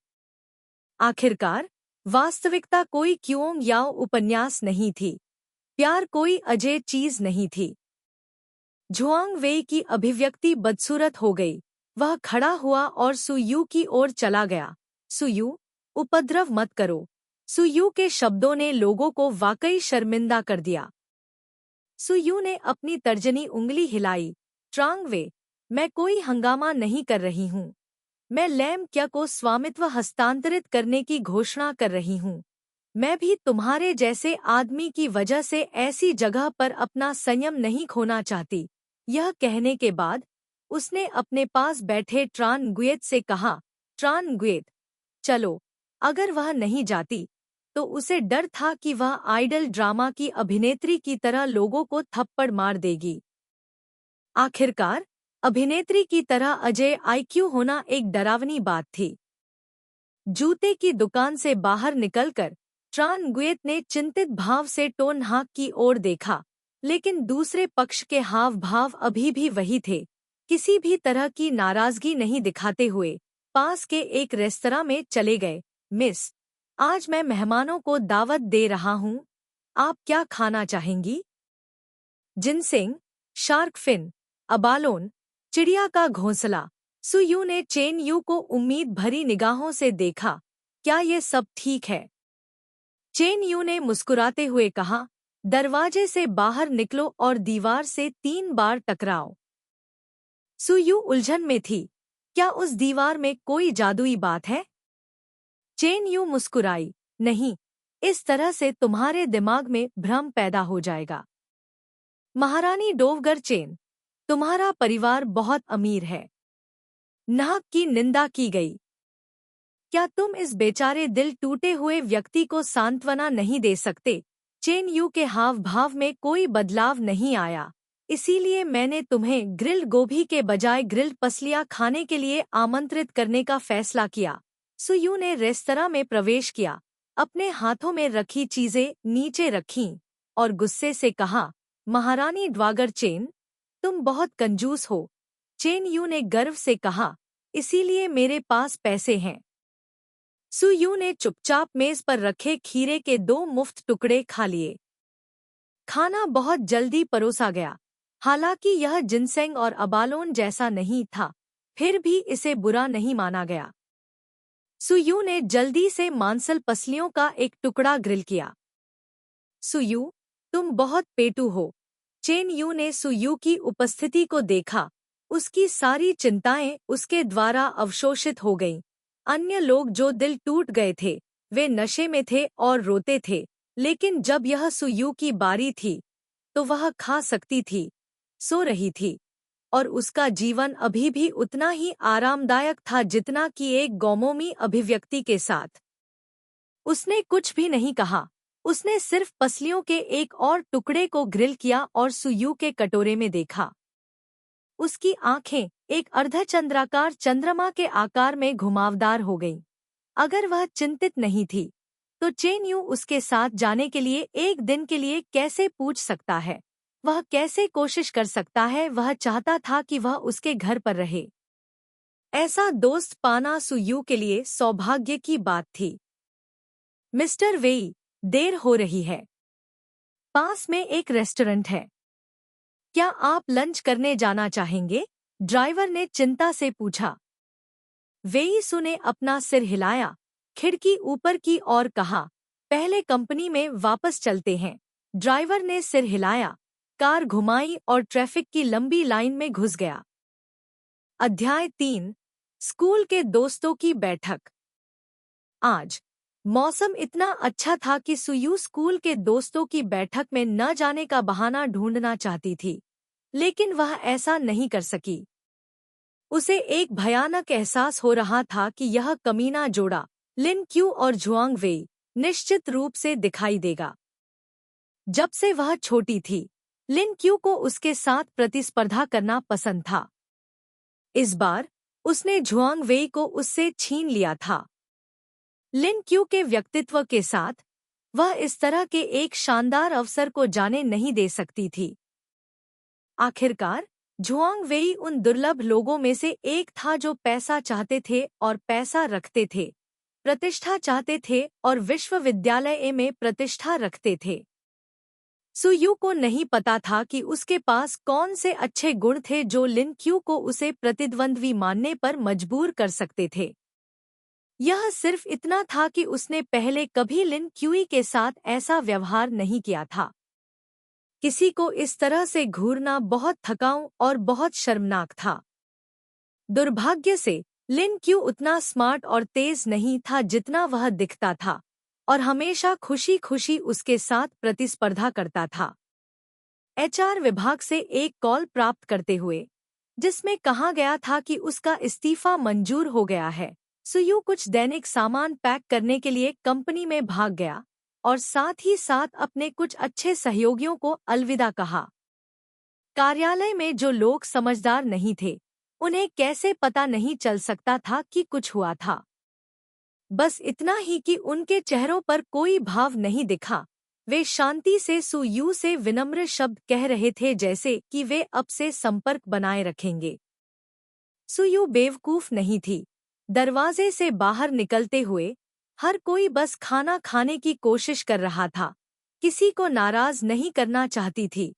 आखिरकार वास्तविकता कोई क्यों याओ उपन्यास नहीं थी। प्यार कोई अजय चीज नहीं थी। झुआंग वेई की अभिव्यक्ति बदसूरत हो गई। वह खड़ा हुआ और सुयू की ओर चला गया। सुयू, उपद्रव मत करो। सुयू के शब्दों ने लोगों को वाकई शर्मिंदा कर दिया। सुयू ने अपनी तर्जनी उंगली हिलाई। ट्रांग वे, मैं कोई हंगामा नहीं कर रही हूँ। मैं लैम क्या को स्वामित्व हस्तांतरित करने की घोषणा कर रही हूँ। मैं भी तुम्हारे जैसे आदमी की वजह से ऐसी जगह पर अपना संयम नहीं खोना चाहती। यह कहने के बाद उसने अपने पास बैठे ट्रान गुएत से कहा, ट्रान गुएत, चलो। अगर वह नहीं जाती तो उसे डर था कि वह आइडल ड्रामा की अभिनेत्री की तरह लोगों को थप्पड़ मार देगी। आखिरकार अभिनेत्री की तरह अजय आईक्यू होना एक डरावनी बात थी। जूते की दुकान से बाहर निकलकर ट्रान गुएत ने चिंतित भाव से टोन हाक की ओर देखा, लेकिन दूसरे पक्ष के हाव भाव अभी भी वही थे। किसी भी तरह की नाराजगी नहीं दिखाते हुए पास के एक रेस्तरां में चले गए। मिस, आज मैं मेहमानों को दावत दे रहा हूँ। आप क्या खाना चाहेंगी? जिनसेंग, शार्क फिन, अबालोन, चिड़िया का घोंसला। सुयू ने चेन यू को उम्मीद भरी निगाहों से देखा। क्या ये सब ठीक है? चेन यू ने मुस्कुराते हुए कहा, दरवाजे से बाहर निकलो और दीवार से 3 बार टकराओ। सुयू उलझन में थी। क्या उस दीवार में कोई जादुई बात है? चेन यू मुस्कुराई। नहीं, इस तरह से तुम्हारे दिमाग में भ्रम पैदा हो जाएगा। महारानी डोवगर चेन, तुम्हारा परिवार बहुत अमीर है। नाहक की निंदा की गई। क्या तुम इस बेचारे दिल टूटे हुए व्यक्ति को सांत्वना नहीं दे सकते? चेन यू के हाव भाव में कोई बदलाव नहीं आया, इसीलिए मैंने तुम्हें ग्रिल्ड गोभी के बजाय ग्रिल्ड पसलियां खाने के लिए आमंत्रित करने का फैसला किया। सुयू ने रेस्तरां में प्रवेश किया, अपने हाथों में रखी चीजें नीचे रखीं और गुस्से से कहा, महारानी ड्वागर चेन, तुम बहुत कंजूस हो। चेन यू ने गर्व से कहा, इसीलिए मेरे पास पैसे हैं। सुयू ने चुपचाप मेज पर रखे खीरे के 2 मुफ्त टुकड़े खा लिए। खाना बहुत जल्दी परोसा गया। हालांकि यह जिनसेंग और अबालोन जैसा नहीं था, फिर भी इसे बुरा नहीं माना गया। सुयू ने जल्दी से मांसल पसलियों का एक टुकड़ा ग्रिल किया। सुयू, तुम बहुत पेटू हो। चेन यू ने सुयू की उपस्थिति को देखा। उसकी सारी चिंताएं उसके द्वारा अवशोषित हो गईं। अन्य लोग जो दिल टूट गए थे, वे नशे में थे और रोते थे, लेकिन जब यह सुयू की बारी थी, तो वह खा सकती थी, सो रही थी, और उसका जीवन अभी भी उतना ही आरामदायक था जितना कि एक गौमोमी अभिव्यक्ति के साथ। उसने कुछ भी नहीं कहा। उसने सिर्फ पसलियों के एक और टुकड़े को ग्रिल किया और सुयू के कटोरे में देखा। उसकी आंखें एक अर्धचंद्राकार चंद्रमा के आकार में घुमावदार हो गईं। अगर वह चिंतित नहीं थी, तो चेन यू उसके साथ जाने के लिए एक दिन के लिए कैसे पूछ सकता है? वह कैसे कोशिश कर सकता है? वह चाहता था कि वह उसके घर पर रहे। ऐसा दोस्त पाना सुयू के लिए सौभाग्य की बात थी। मिस्टर वेई, देर हो रही है। पास में एक रेस्टोरेंट है। क्या आप लंच करने जाना चाहेंगे? ड्राइवर ने चिंता से पूछा। वेईसु ने अपना सिर हिलाया, खिड़की ऊपर की और कहा, पहले कंपनी में वापस चलते हैं। ड्राइवर ने सिर हिलाया, कार घुमाई और ट्रैफिक की लंबी लाइन में घुस गया। अध्याय 3, स्कूल के दोस्तों की बैठक। आज मौसम इतना अच्छा था कि सुयू स्कूल के दोस्तों की बैठक में न जाने का बहाना ढूंढना चाहती थी, लेकिन वह ऐसा नहीं कर सकी। उसे एक भयानक एहसास हो रहा था कि यह कमीना जोड़ा लिन क्यू और झुआंग वेई निश्चित रूप से दिखाई देगा। जब से वह छोटी थी, लिन क्यू को उसके साथ प्रतिस्पर्धा करना पसंद था। इस बार उसने झुआंग वेई को उससे छीन लिया था। लिन क्यू के व्यक्तित्व के साथ वह इस तरह के एक शानदार अवसर को जाने नहीं दे सकती थी। आखिरकार झुआंग वेई उन दुर्लभ लोगों में से एक था जो पैसा चाहते थे और पैसा रखते थे, प्रतिष्ठा चाहते थे और विश्वविद्यालय में प्रतिष्ठा रखते थे। सुयू को नहीं पता था कि उसके पास कौन से अच्छे गुण थे जो लिन क्यू को उसे प्रतिद्वंद्वी मानने पर मजबूर कर सकते थे। यह सिर्फ इतना था कि उसने पहले कभी लिन क्यूई के साथ ऐसा व्यवहार नहीं किया था। किसी को इस तरह से घूरना बहुत थकाऊ और बहुत शर्मनाक था। दुर्भाग्य से लिन क्यू उतना स्मार्ट और तेज नहीं था जितना वह दिखता था, और हमेशा खुशी खुशी उसके साथ प्रतिस्पर्धा करता था। एचआर विभाग से एक कॉल प्राप्त करते हुए, जिसमें कहा गया था कि उसका इस्तीफा मंजूर हो गया है, सुयू कुछ दैनिक सामान पैक करने के लिए कंपनी में भाग गया और साथ ही साथ अपने कुछ अच्छे सहयोगियों को अलविदा कहा। कार्यालय में जो लोग समझदार नहीं थे, उन्हें कैसे पता नहीं चल सकता था कि कुछ हुआ था। बस इतना ही कि उनके चेहरों पर कोई भाव नहीं दिखा। वे शांति से सुयू से विनम्र शब्द कह रहे थे, जैसे कि वे अब से संपर्क बनाए रखेंगे। सुयू बेवकूफ नहीं थी। दरवाजे से बाहर निकलते हुए हर कोई बस खाना खाने की कोशिश कर रहा था, किसी को नाराज नहीं करना चाहती थी।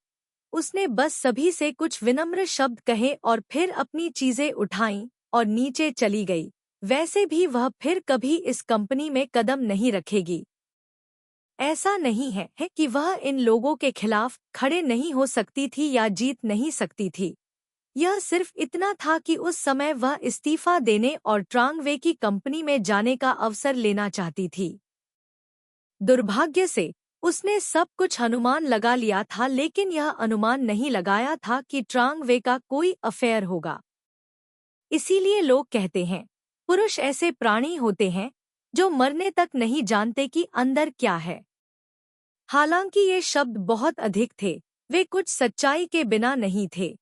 उसने बस सभी से कुछ विनम्र शब्द कहे और फिर अपनी चीजें उठाईं और नीचे चली गई। वैसे भी वह फिर कभी इस कंपनी में कदम नहीं रखेगी। ऐसा नहीं है कि वह इन लोगों के खिलाफ खड़े नहीं हो सकती थी या जीत नहीं सकती थी। यह सिर्फ इतना था कि उस समय वह इस्तीफा देने और ट्रांग वे की कंपनी में जाने का अवसर लेना चाहती थी। दुर्भाग्य से उसने सब कुछ अनुमान लगा लिया था, लेकिन यह अनुमान नहीं लगाया था कि ट्रांग वे का कोई अफेयर होगा। इसीलिए लोग कहते हैं, पुरुष ऐसे प्राणी होते हैं जो मरने तक नहीं जानते कि अंदर क्या है। हालांकि ये शब्द बहुत अधिक थे, वे कुछ सच्चाई के बिना नहीं थे।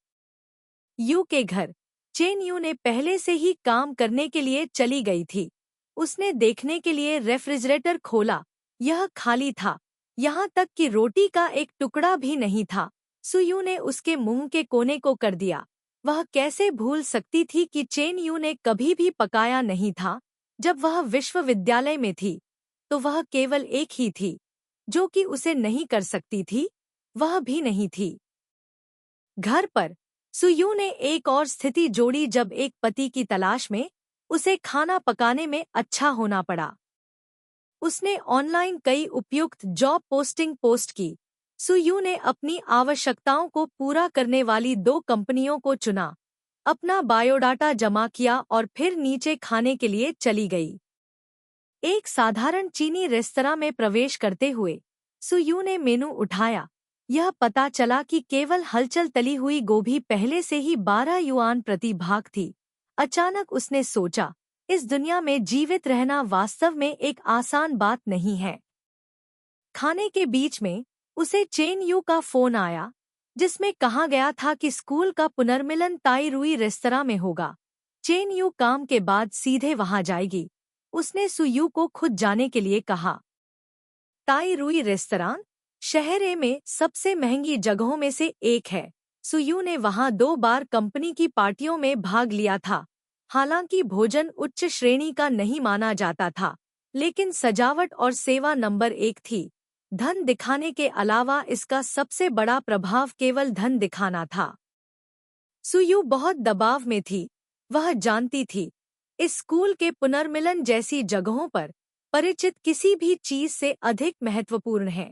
यू के घर चेन यू ने पहले से ही काम करने के लिए चली गई थी। उसने देखने के लिए रेफ्रिजरेटर खोला, यह खाली था, यहाँ तक कि रोटी का एक टुकड़ा भी नहीं था। सुयू ने उसके मुंह के कोने को कर दिया। वह कैसे भूल सकती थी कि चेन यू ने कभी भी पकाया नहीं था। जब वह विश्वविद्यालय में थी तो वह केवल एक ही थी जो कि उसे नहीं कर सकती थी, वह भी नहीं थी। घर पर सुयू ने एक और स्थिति जोड़ी जब एक पति की तलाश में उसे खाना पकाने में अच्छा होना पड़ा। उसने ऑनलाइन कई उपयुक्त जॉब पोस्टिंग पोस्ट की। सुयू ने अपनी आवश्यकताओं को पूरा करने वाली 2 कंपनियों को चुना, अपना बायोडाटा जमा किया और फिर नीचे खाने के लिए चली गई। एक साधारण चीनी रेस्तरां में प्रवेश करते हुए सुयू ने मेनू उठाया। यह पता चला कि केवल हलचल तली हुई गोभी पहले से ही 12 युआन प्रति भाग थी। अचानक उसने सोचा, इस दुनिया में जीवित रहना वास्तव में एक आसान बात नहीं है। खाने के बीच में उसे चेन यू का फोन आया, जिसमें कहा गया था कि स्कूल का पुनर्मिलन ताई रुई रेस्तरां में होगा। चेन यू काम के बाद सीधे वहां जाएगी। उसने सुयू को खुद जाने के लिए कहा। ताई रुई रेस्तरां शहर में सबसे महंगी जगहों में से एक है। सुयू ने वहां 2 बार कंपनी की पार्टियों में भाग लिया था। हालांकि भोजन उच्च श्रेणी का नहीं माना जाता था, लेकिन सजावट और सेवा नंबर 1 थी। धन दिखाने के अलावा इसका सबसे बड़ा प्रभाव केवल धन दिखाना था। सुयू बहुत दबाव में थी। वह जानती थी, इस स्कूल के पुनर्मिलन जैसी जगहों पर परिचित किसी भी चीज से अधिक महत्वपूर्ण है।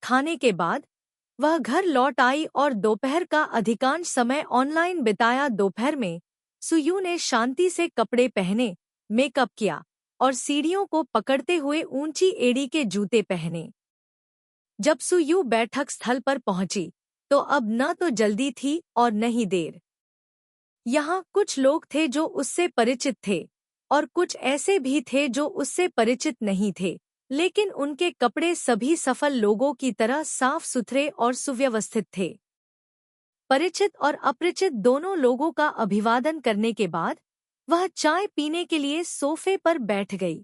खाने के बाद वह घर लौट आई और दोपहर का अधिकांश समय ऑनलाइन बिताया। दोपहर में सुयू ने शांति से कपड़े पहने, मेकअप किया और सीढ़ियों को पकड़ते हुए ऊंची एड़ी के जूते पहने। जब सुयू बैठक स्थल पर पहुंची तो अब न तो जल्दी थी और न ही देर। यहाँ कुछ लोग थे जो उससे परिचित थे और कुछ ऐसे भी थे जो उससे परिचित नहीं थे, लेकिन उनके कपड़े सभी सफल लोगों की तरह साफ सुथरे और सुव्यवस्थित थे। परिचित और अपरिचित दोनों लोगों का अभिवादन करने के बाद वह चाय पीने के लिए सोफे पर बैठ गई।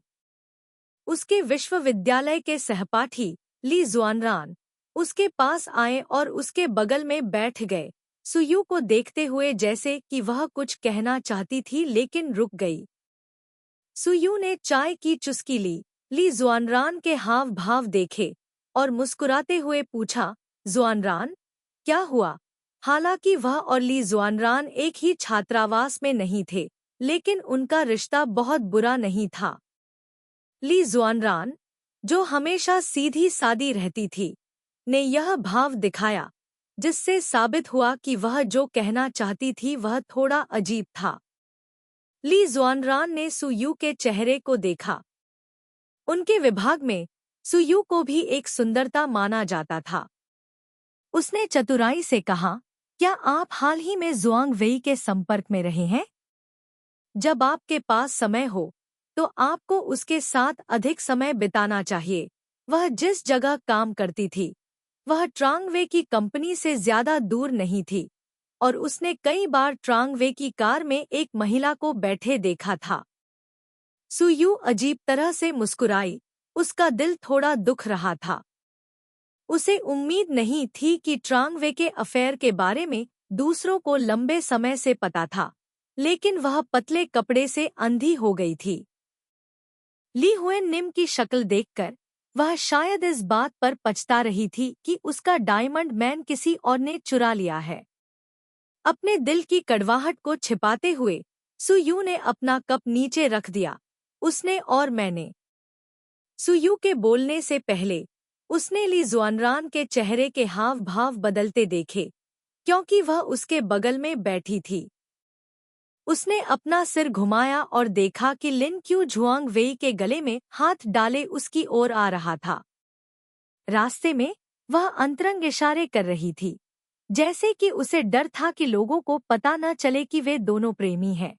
उसके विश्वविद्यालय के सहपाठी ली जुआनरान उसके पास आए और उसके बगल में बैठ गए, सुयू को देखते हुए जैसे कि वह कुछ कहना चाहती थी लेकिन रुक गई। सुयू ने चाय की चुस्की ली, ली जुआनरान के हाव भाव देखे और मुस्कुराते हुए पूछा, जुआनरान, क्या हुआ? हालांकि वह और ली जुआनरान एक ही छात्रावास में नहीं थे, लेकिन उनका रिश्ता बहुत बुरा नहीं था। ली जुआनरान, जो हमेशा सीधी सादी रहती थी, ने यह भाव दिखाया, जिससे साबित हुआ कि वह जो कहना चाहती थी वह थोड़ा अजीब था। ली जुआनरान ने सुयू के चेहरे को देखा। उनके विभाग में सुयू को भी एक सुंदरता माना जाता था। उसने चतुराई से कहा, क्या आप हाल ही में जुआंग वेई के संपर्क में रहे हैं? जब आपके पास समय हो तो आपको उसके साथ अधिक समय बिताना चाहिए। वह जिस जगह काम करती थी वह ट्रांग वे की कंपनी से ज्यादा दूर नहीं थी और उसने कई बार ट्रांग वे की कार में एक महिला को बैठे देखा था। सुयू अजीब तरह से मुस्कुराई, उसका दिल थोड़ा दुख रहा था। उसे उम्मीद नहीं थी कि ट्रांग वे के अफेयर के बारे में दूसरों को लंबे समय से पता था, लेकिन वह पतले कपड़े से अंधी हो गई थी। ली हुएन निम की शक्ल देखकर वह शायद इस बात पर पछता रही थी कि उसका डायमंड मैन किसी और ने चुरा लिया है। अपने दिल की कड़वाहट को छिपाते हुए सुयू ने अपना कप नीचे रख दिया। उसने और मैंने सुयू के बोलने से पहले उसने ली जुआनरान के चेहरे के हाव भाव बदलते देखे, क्योंकि वह उसके बगल में बैठी थी। उसने अपना सिर घुमाया और देखा कि लिन क्यू झुआंग वेई के गले में हाथ डाले उसकी ओर आ रहा था। रास्ते में वह अंतरंग इशारे कर रही थी, जैसे कि उसे डर था कि लोगों को पता न चले कि वे दोनों प्रेमी हैं।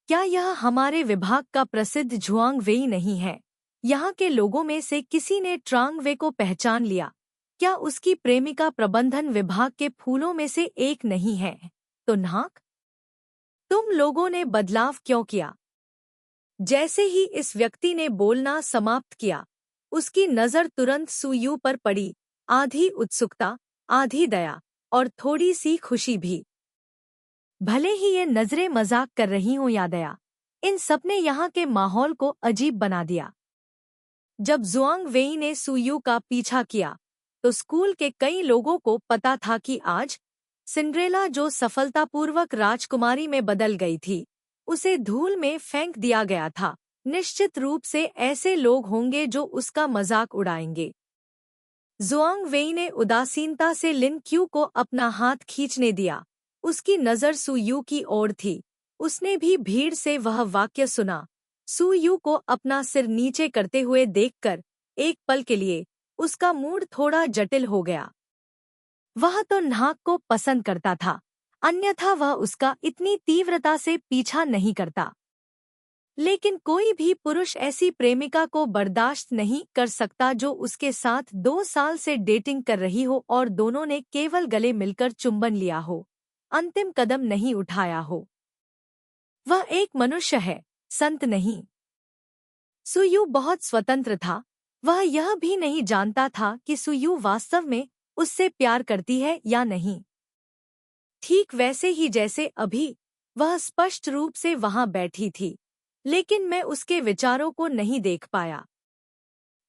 क्या यह हमारे विभाग का प्रसिद्ध झुआंग वेई नहीं है? यहाँ के लोगों में से किसी ने ट्रांग वे को पहचान लिया। क्या उसकी प्रेमिका प्रबंधन विभाग के फूलों में से एक नहीं है? तो नाक, तुम लोगों ने बदलाव क्यों किया? जैसे ही इस व्यक्ति ने बोलना समाप्त किया, उसकी नजर तुरंत सुयू पर पड़ी, आधी उत्सुकता, आधी दया और थोड़ी सी खुशी भी। भले ही ये नजरें मजाक कर रही हों या दया, इन सब ने यहाँ के माहौल को अजीब बना दिया। जब जुआंग वेई ने सुयू का पीछा किया, तो स्कूल के कई लोगों को पता था कि आज सिंड्रेला, जो सफलतापूर्वक राजकुमारी में बदल गई थी, उसे धूल में फेंक दिया गया था। निश्चित रूप से ऐसे लोग होंगे जो उसका मजाक उड़ाएंगे। जुआंग वेई ने उदासीनता से लिन क्यू को अपना हाथ खींचने दिया। उसकी नज़र सुयू की ओर थी। उसने भी भीड़ से वह वाक्य सुना। सुयू को अपना सिर नीचे करते हुए देखकर एक पल के लिए उसका मूड थोड़ा जटिल हो गया। वह तो नाक को पसंद करता था, अन्यथा वह उसका इतनी तीव्रता से पीछा नहीं करता। लेकिन कोई भी पुरुष ऐसी प्रेमिका को बर्दाश्त नहीं कर सकता जो उसके साथ 2 साल से डेटिंग कर रही हो और दोनों ने केवल गले मिलकर चुंबन लिया हो, अंतिम कदम नहीं उठाया हो। वह एक मनुष्य है, संत नहीं। सुयू बहुत स्वतंत्र था। वह यह भी नहीं जानता था कि सुयू वास्तव में उससे प्यार करती है या नहीं। ठीक वैसे ही जैसे अभी वह स्पष्ट रूप से वहां बैठी थी, लेकिन मैं उसके विचारों को नहीं देख पाया।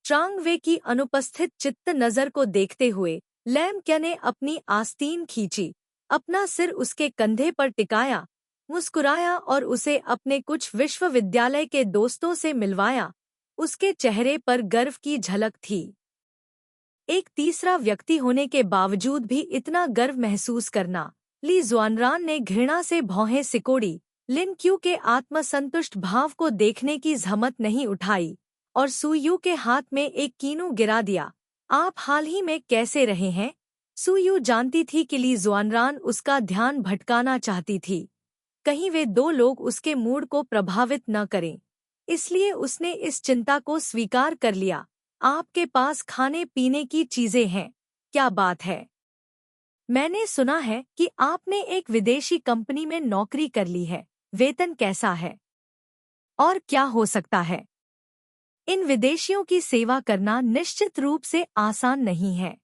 ट्रांग वे की अनुपस्थित चित्त नजर को देखते हुए लैम क्या ने अपनी आस्तीन खींची, अपना सिर उसके कंधे पर टिकाया, मुस्कुराया और उसे अपने कुछ विश्वविद्यालय के दोस्तों से मिलवाया। उसके चेहरे पर गर्व की झलक थी। एक तीसरा व्यक्ति होने के बावजूद भी इतना गर्व महसूस करना। ली जुआनरान ने घृणा से भौहें सिकोड़ी। लिन क्यू के आत्मसंतुष्ट भाव को देखने की जहमत नहीं उठाई और सुयू के हाथ में एक कीनू गिरा दिया। आप हाल ही में कैसे रहे हैं? सुयू जानती थी कि ली जुआनरान उसका ध्यान भटकाना चाहती थी, कहीं वे 2 लोग उसके मूड को प्रभावित न करें। इसलिए उसने इस चिंता को स्वीकार कर लिया। आपके पास खाने पीने की चीजें हैं, क्या बात है? मैंने सुना है कि आपने एक विदेशी कंपनी में नौकरी कर ली है। वेतन कैसा है? और क्या हो सकता है? इन विदेशियों की सेवा करना निश्चित रूप से आसान नहीं है।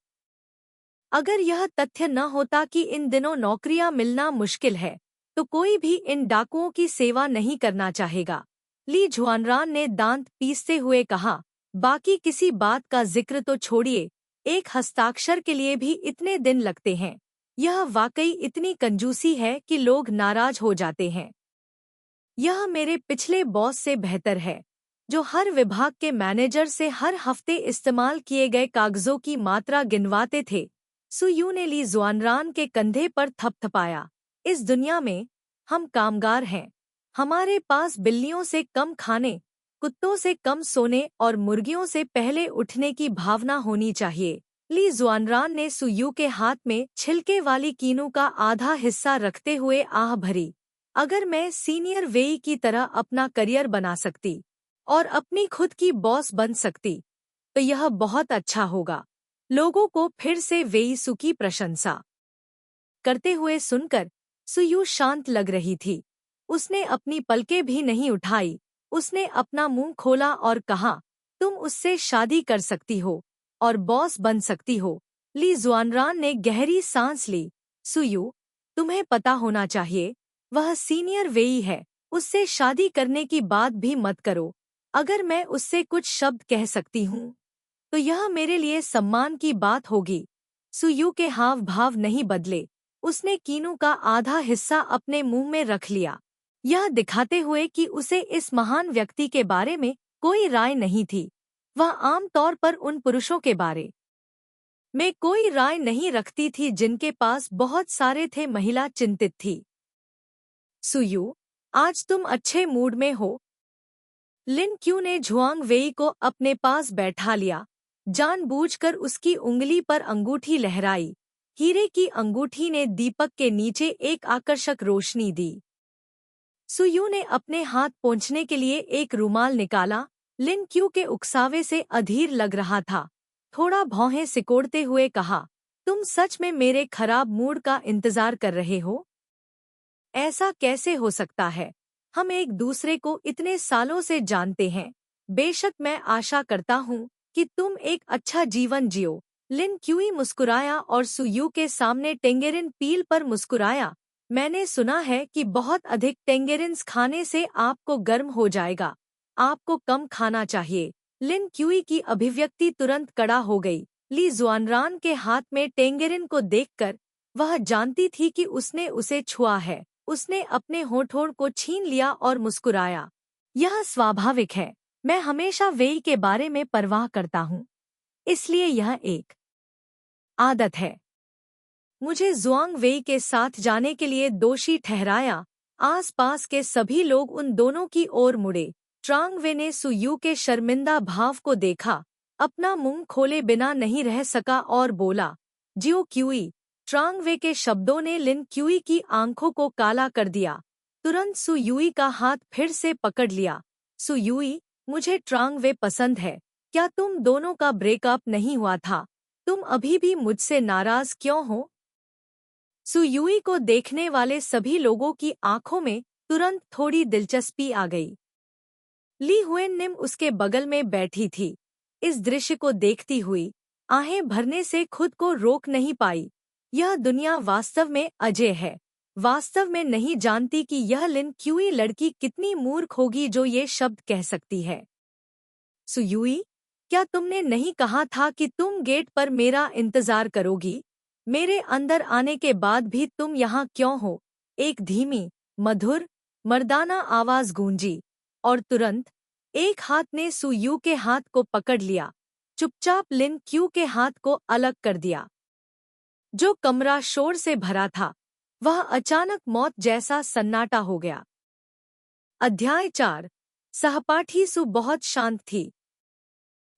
अगर यह तथ्य न होता कि इन दिनों नौकरियां मिलना मुश्किल है, तो कोई भी इन डाकुओं की सेवा नहीं करना चाहेगा। ली जुआनरान ने दांत पीसते हुए कहा, बाकी किसी बात का जिक्र तो छोड़िए, एक हस्ताक्षर के लिए भी इतने दिन लगते हैं। यह वाकई इतनी कंजूसी है कि लोग नाराज हो जाते हैं। यह मेरे पिछले बॉस से बेहतर है, जो हर विभाग के मैनेजर से हर हफ्ते इस्तेमाल किए गए कागजों की मात्रा गिनवाते थे। सुयू ने ली जुआनरान के कंधे पर थपथपाया। इस दुनिया में हम कामगार हैं। हमारे पास बिल्लियों से कम खाने, कुत्तों से कम सोने और मुर्गियों से पहले उठने की भावना होनी चाहिए। ली जुआनरान ने सुयू के हाथ में छिलके वाली कीनू का आधा हिस्सा रखते हुए आह भरी। अगर मैं सीनियर वेई की तरह अपना करियर बना सकती और अपनी खुद की बॉस बन सकती, तो यह बहुत अच्छा होगा। लोगों को फिर से वेईसु की प्रशंसा करते हुए सुनकर सुयू शांत लग रही थी। उसने अपनी पलकें भी नहीं उठाई। उसने अपना मुंह खोला और कहा, तुम उससे शादी कर सकती हो और बॉस बन सकती हो। ली जुआनरान ने गहरी सांस ली। सुयू, तुम्हें पता होना चाहिए, वह सीनियर वेई है। उससे शादी करने की बात भी मत करो। अगर मैं उससे कुछ शब्द कह सकती हूँ, तो यह मेरे लिए सम्मान की बात होगी। सुयू के हाव भाव नहीं बदले। उसने कीनू का आधा हिस्सा अपने मुंह में रख लिया, यह दिखाते हुए कि उसे इस महान व्यक्ति के बारे में कोई राय नहीं थी। वह आमतौर पर उन पुरुषों के बारे में कोई राय नहीं रखती थी जिनके पास बहुत सारे थे। महिला चिंतित थी। सुयू, आज तुम अच्छे मूड में हो। लिन क्यू ने झुआंग वेई को अपने पास बैठा लिया, जानबूझकर उसकी उंगली पर अंगूठी लहराई। हीरे की अंगूठी ने दीपक के नीचे एक आकर्षक रोशनी दी। सुयू ने अपने हाथ पोंछने के लिए एक रुमाल निकाला। लिन क्यू के उकसावे से अधीर लग रहा था। थोड़ा भौहें सिकोड़ते हुए कहा, तुम सच में मेरे खराब मूड का इंतजार कर रहे हो? ऐसा कैसे हो सकता है? हम एक दूसरे को इतने सालों से जानते हैं। बेशक मैं आशा करता हूँ कि तुम एक अच्छा जीवन जियो। लिन क्यूई मुस्कुराया और सुयू के सामने टेंगेरिन पील पर मुस्कुराया। मैंने सुना है कि बहुत अधिक टेंगेरिन्स खाने से आपको गर्म हो जाएगा। आपको कम खाना चाहिए। लिन क्यूई की अभिव्यक्ति तुरंत कड़ा हो गई। ली जुआनरान के हाथ में टेंगेरिन को देखकर वह जानती थी कि उसने उसे छुआ है। उसने अपने होठों को छीन लिया और मुस्कुराया। यह स्वाभाविक है। मैं हमेशा वेई के बारे में परवाह करता हूँ, इसलिए यह एक आदत है। मुझे जुआंग वेई के साथ जाने के लिए दोषी ठहराया। आसपास के सभी लोग उन दोनों की ओर मुड़े। ट्रांग वे ने सुयू के शर्मिंदा भाव को देखा, अपना मुंह खोले बिना नहीं रह सका और बोला, जियो क्यूई। ट्रांग वे के शब्दों ने लिन क्यूई की आंखों को काला कर दिया। तुरंत सुयुई का हाथ फिर से पकड़ लिया। सुयुई, मुझे ट्रांग वे पसंद है। क्या तुम दोनों का ब्रेकअप नहीं हुआ था? तुम अभी भी मुझसे नाराज क्यों हो? सुयुई को देखने वाले सभी लोगों की आंखों में तुरंत थोड़ी दिलचस्पी आ गई। ली हुएन निम उसके बगल में बैठी थी। इस दृश्य को देखती हुई आहें भरने से खुद को रोक नहीं पाई। यह दुनिया वास्तव में अजय है। वास्तव में नहीं जानती कि यह लिन क्यूई लड़की कितनी मूर्ख होगी जो ये शब्द कह सकती है। सुयुई, क्या तुमने नहीं कहा था कि तुम गेट पर मेरा इंतजार करोगी? मेरे अंदर आने के बाद भी तुम यहाँ क्यों हो? एक धीमी, मधुर, मर्दाना आवाज गूंजी और तुरंत एक हाथ ने सुयू के हाथ को पकड़ लिया। चुपचाप लिन क्यू के हाथ को अलग कर दिया। जो कमरा शोर से भरा था, वह अचानक मौत जैसा सन्नाटा हो गया। अध्याय 4। सहपाठी सु बहुत शांत थी।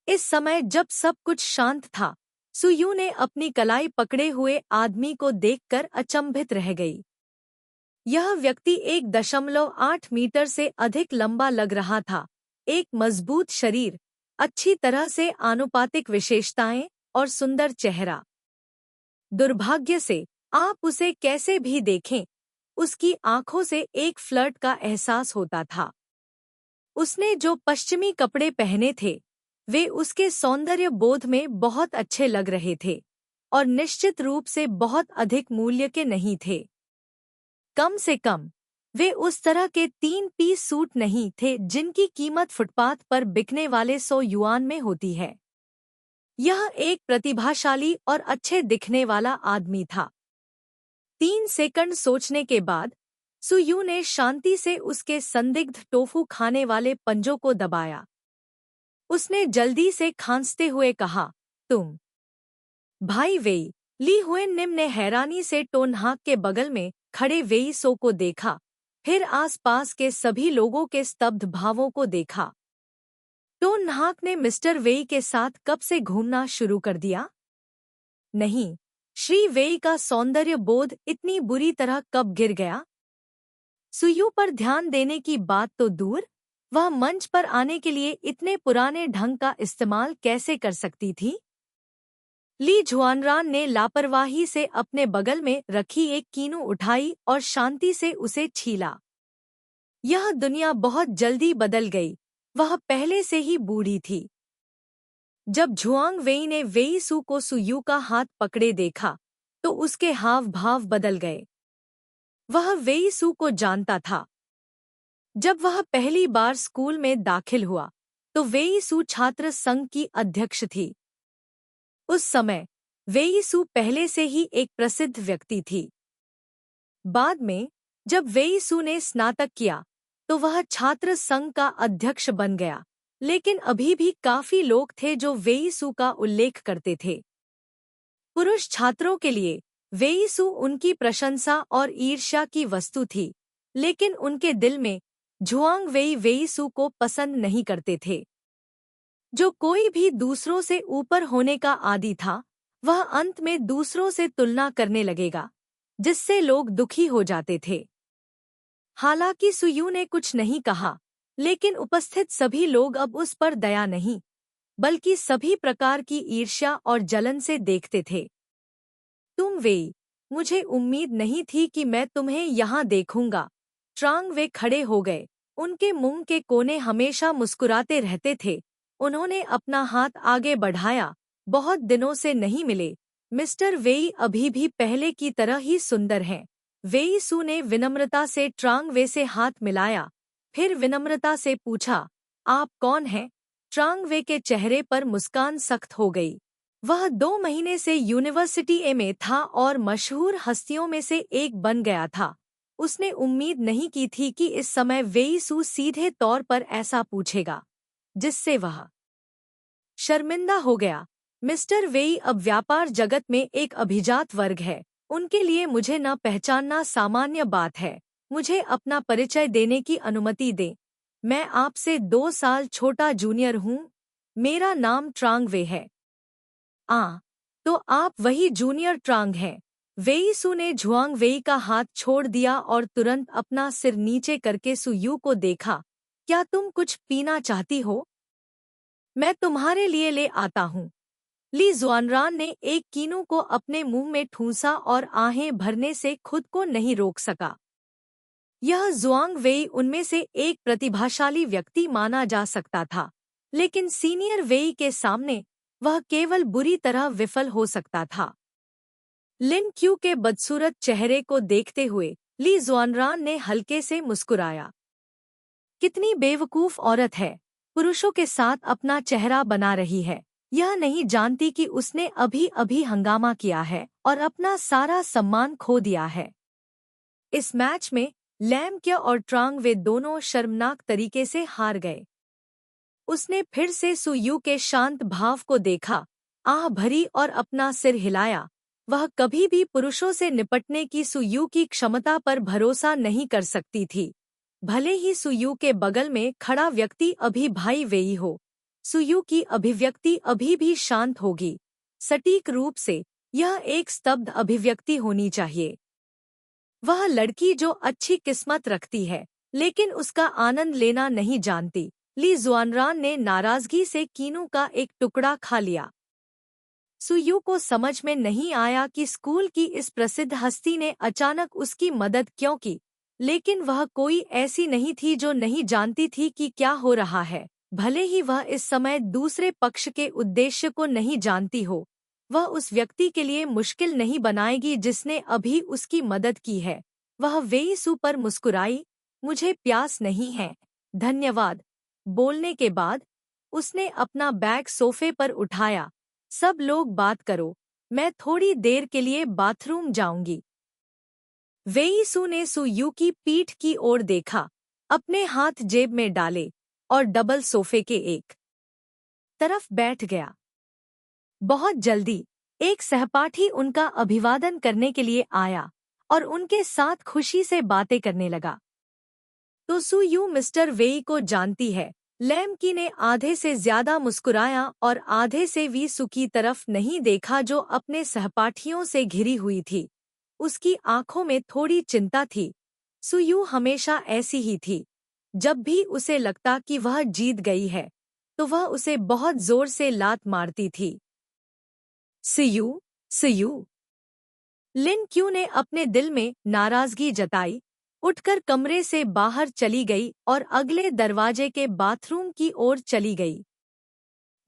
इस समय जब सब कुछ शांत था, सुयू ने अपनी कलाई पकड़े हुए आदमी को देखकर अचंभित रह गई। यह व्यक्ति 1.8 मीटर से अधिक लंबा लग रहा था। एक मजबूत शरीर, अच्छी तरह से आनुपातिक विशेषताएं और सुंदर चेहरा। दुर्भाग्य से आप उसे कैसे भी देखें, उसकी आंखों से एक फ्लर्ट का एहसास होता था। उसने जो पश्चिमी कपड़े पहने थे, वे उसके सौंदर्य बोध में बहुत अच्छे लग रहे थे और निश्चित रूप से बहुत अधिक मूल्य के नहीं थे। कम से कम वे उस तरह के 3 पीस सूट नहीं थे जिनकी कीमत फुटपाथ पर बिकने वाले 100 युआन में होती है। यह एक प्रतिभाशाली और अच्छे दिखने वाला आदमी था। 3 सेकंड सोचने के बाद सुयू ने शांति से उसके संदिग्ध टोफू खाने वाले पंजों को दबाया। उसने जल्दी से खांसते हुए कहा, तुम भाई वेई। ली हुएन निम ने हैरानी से टोनहाक के बगल में खड़े वेई सो को देखा, फिर आसपास के सभी लोगों के स्तब्ध भावों को देखा। टोनहाक ने मिस्टर वेई के साथ कब से घूमना शुरू कर दिया? नहीं, श्री वेई का सौंदर्य बोध इतनी बुरी तरह कब गिर गया? सुयू पर ध्यान देने की बात तो दूर, वह मंच पर आने के लिए इतने पुराने ढंग का इस्तेमाल कैसे कर सकती थी? ली जुआनरान ने लापरवाही से अपने बगल में रखी एक कीनू उठाई और शांति से उसे छीला। यह दुनिया बहुत जल्दी बदल गई। वह पहले से ही बूढ़ी थी। जब झुआंग वेई ने वेई सू को सुयू का हाथ पकड़े देखा, तो उसके हाव भाव बदल गए। वह वेई सू को जानता था। जब वह पहली बार स्कूल में दाखिल हुआ, तो वेई सू छात्र संघ की अध्यक्ष थी। उस समय वेई सू पहले से ही एक प्रसिद्ध व्यक्ति थी। बाद में जब वेई सू ने स्नातक किया, तो वह छात्र संघ का अध्यक्ष बन गया। लेकिन अभी भी काफी लोग थे जो वेईसू का उल्लेख करते थे। पुरुष छात्रों के लिए वेईसू उनकी प्रशंसा और ईर्ष्या की वस्तु थी, लेकिन उनके दिल में झुआंग वेई वेईसू को पसंद नहीं करते थे। जो कोई भी दूसरों से ऊपर होने का आदी था, वह अंत में दूसरों से तुलना करने लगेगा, जिससे लोग दुखी हो जाते थे। हालांकि सुयू ने कुछ नहीं कहा, लेकिन उपस्थित सभी लोग अब उस पर दया नहीं, बल्कि सभी प्रकार की ईर्ष्या और जलन से देखते थे। तुम वेई, मुझे उम्मीद नहीं थी कि मैं तुम्हें यहाँ देखूंगा। ट्रांग वे खड़े हो गए। उनके मुंह के कोने हमेशा मुस्कुराते रहते थे। उन्होंने अपना हाथ आगे बढ़ाया। बहुत दिनों से नहीं मिले। मिस्टर वेई अभी भी पहले की तरह ही सुंदर हैं। वेईसू ने विनम्रता से ट्रांग वे से हाथ मिलाया, फिर विनम्रता से पूछा, आप कौन हैं? ट्रांग वे के चेहरे पर मुस्कान सख्त हो गई। वह 2 महीने से यूनिवर्सिटी में था और मशहूर हस्तियों में से एक बन गया था। उसने उम्मीद नहीं की थी कि इस समय वेईसू सीधे तौर पर ऐसा पूछेगा, जिससे वह शर्मिंदा हो गया। मिस्टर वेई अब व्यापार जगत में एक अभिजात वर्ग है। उनके लिए मुझे न पहचानना सामान्य बात है। मुझे अपना परिचय देने की अनुमति दें। मैं आपसे 2 साल छोटा जूनियर हूँ। मेरा नाम ट्रांग वे है। तो आप वही जूनियर ट्रांग हैं। वेईसू ने झुआंग वेई का हाथ छोड़ दिया और तुरंत अपना सिर नीचे करके सुयू को देखा। क्या तुम कुछ पीना चाहती हो? मैं तुम्हारे लिए ले आता हूँ। ली जुआनरान ने एक कीनू को अपने मुंह में ठूंसा और आहें भरने से खुद को नहीं रोक सका। यह जुआंग वेई उनमें से एक प्रतिभाशाली व्यक्ति माना जा सकता था, लेकिन सीनियर वेई के सामने वह केवल बुरी तरह विफल हो सकता था। लिन क्यू के बदसूरत चेहरे को देखते हुए ली जुआनरान ने हल्के से मुस्कुराया। कितनी बेवकूफ औरत है, पुरुषों के साथ अपना चेहरा बना रही है। यह नहीं जानती कि उसने अभी अभी हंगामा किया है और अपना सारा सम्मान खो दिया है। इस मैच में लैम क्या और ट्रांग वे दोनों शर्मनाक तरीके से हार गए। उसने फिर से सुयू के शांत भाव को देखा, आह भरी और अपना सिर हिलाया। वह कभी भी पुरुषों से निपटने की सुयू की क्षमता पर भरोसा नहीं कर सकती थी, भले ही सुयू के बगल में खड़ा व्यक्ति अभी भाई वेई हो। सुयू की अभिव्यक्ति अभी भी शांत होगी। सटीक रूप से यह एक स्तब्ध अभिव्यक्ति होनी चाहिए। वह लड़की जो अच्छी किस्मत रखती है, लेकिन उसका आनंद लेना नहीं जानती। ली जुआनरान ने नाराजगी से कीनू का एक टुकड़ा खा लिया। सुयू को समझ में नहीं आया कि स्कूल की इस प्रसिद्ध हस्ती ने अचानक उसकी मदद क्यों की, लेकिन वह कोई ऐसी नहीं थी जो नहीं जानती थी कि क्या हो रहा है। भले ही वह इस समय दूसरे पक्ष के उद्देश्य को नहीं जानती हो, वह उस व्यक्ति के लिए मुश्किल नहीं बनाएगी जिसने अभी उसकी मदद की है। वह वेईसू पर मुस्कुराई, मुझे प्यास नहीं है, धन्यवाद। बोलने के बाद उसने अपना बैग सोफे पर उठाया। सब लोग बात करो, मैं थोड़ी देर के लिए बाथरूम जाऊंगी। वेईसू ने सुयू की पीठ की ओर देखा, अपने हाथ जेब में डाले और डबल सोफे के एक तरफ बैठ गया। बहुत जल्दी एक सहपाठी उनका अभिवादन करने के लिए आया और उनके साथ खुशी से बातें करने लगा। तो सुयू मिस्टर वेई को जानती है। लैमकी ने आधे से ज्यादा मुस्कुराया और आधे से वीसू की तरफ नहीं देखा जो अपने सहपाठियों से घिरी हुई थी। उसकी आंखों में थोड़ी चिंता थी। सुयू हमेशा ऐसी ही थी। जब भी उसे लगता कि वह जीत गई है, तो वह उसे बहुत जोर से लात मारती थी। सुयू, सुयू। लिन क्यू ने अपने दिल में नाराजगी जताई, उठकर कमरे से बाहर चली गई और अगले दरवाजे के बाथरूम की ओर चली गई।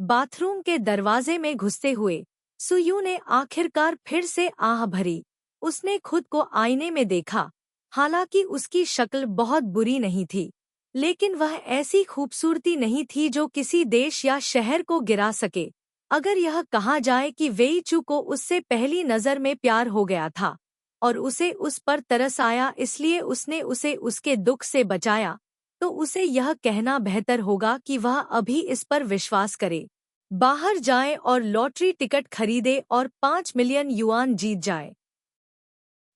बाथरूम के दरवाजे में घुसते हुए सुयू ने आखिरकार फिर से आह भरी। उसने खुद को आईने में देखा। हालांकि उसकी शक्ल बहुत बुरी नहीं थी, लेकिन वह ऐसी खूबसूरती नहीं थी जो किसी देश या शहर को गिरा सके। अगर यह कहा जाए कि वेईचू को उससे पहली नज़र में प्यार हो गया था और उसे उस पर तरस आया इसलिए उसने उसे उसके दुख से बचाया, तो उसे यह कहना बेहतर होगा कि वह अभी इस पर विश्वास करे, बाहर जाए और लॉटरी टिकट खरीदे और 5 मिलियन युआन जीत जाए।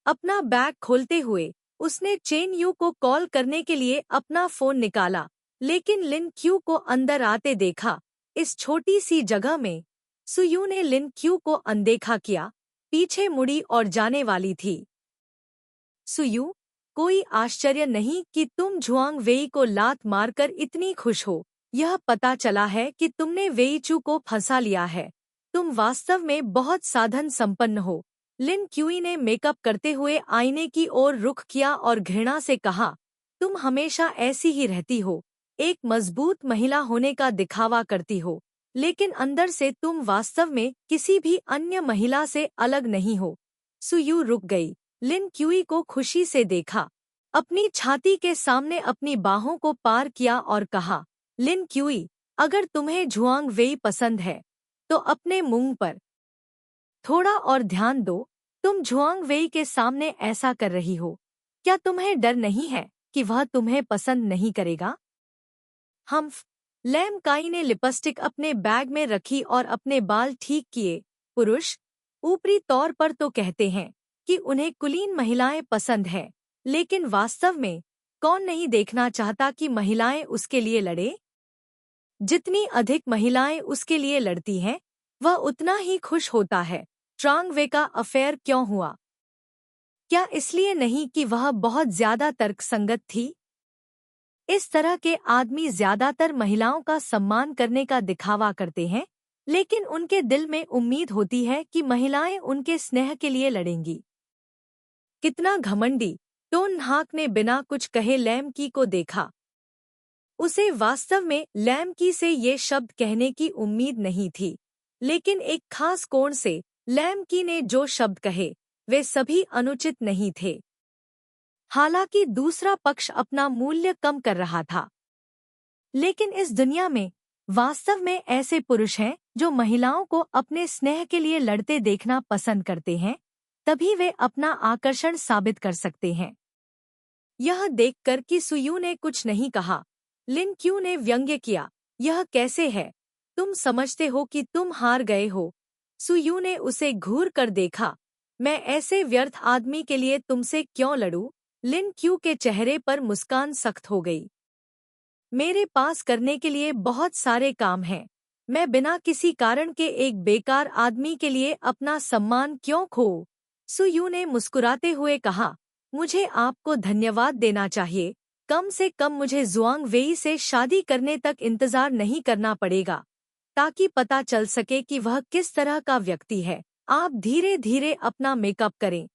अपना बैग खोलते हुए उसने चेन यू को कॉल करने के लिए अपना फोन निकाला, लेकिन लिन क्यू को अंदर आते देखा। इस छोटी सी जगह में सुयू ने लिन क्यू को अनदेखा किया, पीछे मुड़ी और जाने वाली थी। सुयू, कोई आश्चर्य नहीं कि तुम झुआंग वेई को लात मारकर इतनी खुश हो। यह पता चला है कि तुमने वेईचू को फंसा लिया है। तुम वास्तव में बहुत साधन संपन्न हो। लिन क्यूई ने मेकअप करते हुए आईने की ओर रुख किया और घृणा से कहा, तुम हमेशा ऐसी ही रहती हो, एक मजबूत महिला होने का दिखावा करती हो, लेकिन अंदर से तुम वास्तव में किसी भी अन्य महिला से अलग नहीं हो। सुयू रुक गई। लिन क्यूई को खुशी से देखा, अपनी छाती के सामने अपनी बाहों को पार किया और कहा, लिन क्यूई, अगर तुम्हें झुआंग वेई पसंद है तो अपने मुंह पर थोड़ा और ध्यान दो। तुम झुआंग वेई के सामने ऐसा कर रही हो, क्या तुम्हें डर नहीं है कि वह तुम्हें पसंद नहीं करेगा? लैम काई ने लिपस्टिक अपने बैग में रखी और अपने बाल ठीक किए। पुरुष ऊपरी तौर पर तो कहते हैं कि उन्हें कुलीन महिलाएं पसंद है, लेकिन वास्तव में कौन नहीं देखना चाहता कि महिलाएं उसके लिए लड़े? जितनी अधिक महिलाएं उसके लिए लड़ती हैं, वह उतना ही खुश होता है। ट्रांग वे का अफेयर क्यों हुआ? क्या इसलिए नहीं कि वह बहुत ज्यादा तर्कसंगत थी? इस तरह के आदमी ज्यादातर महिलाओं का सम्मान करने का दिखावा करते हैं, लेकिन उनके दिल में उम्मीद होती है कि महिलाएं उनके स्नेह के लिए लड़ेंगी। कितना घमंडी! टोन हाक ने बिना कुछ कहे लैम की को देखा। उसे वास्तव में लैम की से ये शब्द कहने की उम्मीद नहीं थी, लेकिन एक खास कोण से लैम की ने जो शब्द कहे वे सभी अनुचित नहीं थे। हालांकि दूसरा पक्ष अपना मूल्य कम कर रहा था, लेकिन इस दुनिया में वास्तव में ऐसे पुरुष हैं जो महिलाओं को अपने स्नेह के लिए लड़ते देखना पसंद करते हैं, तभी वे अपना आकर्षण साबित कर सकते हैं। यह देखकर कि सुयू ने कुछ नहीं कहा, लिन क्यू ने व्यंग्य किया, यह कैसे है? तुम समझते हो कि तुम हार गए हो? सुयू ने उसे घूर कर देखा। मैं ऐसे व्यर्थ आदमी के लिए तुमसे क्यों लड़ूं? लिन क्यू के चेहरे पर मुस्कान सख्त हो गई। मेरे पास करने के लिए बहुत सारे काम हैं। मैं बिना किसी कारण के एक बेकार आदमी के लिए अपना सम्मान क्यों खोऊं? सुयू ने मुस्कुराते हुए कहा, मुझे आपको धन्यवाद देना चाहिए। कम से कम मुझे जुआंग वेई से शादी करने तक इंतजार नहीं करना पड़ेगा, ताकि पता चल सके कि वह किस तरह का व्यक्ति है। आप धीरे धीरे अपना मेकअप करें,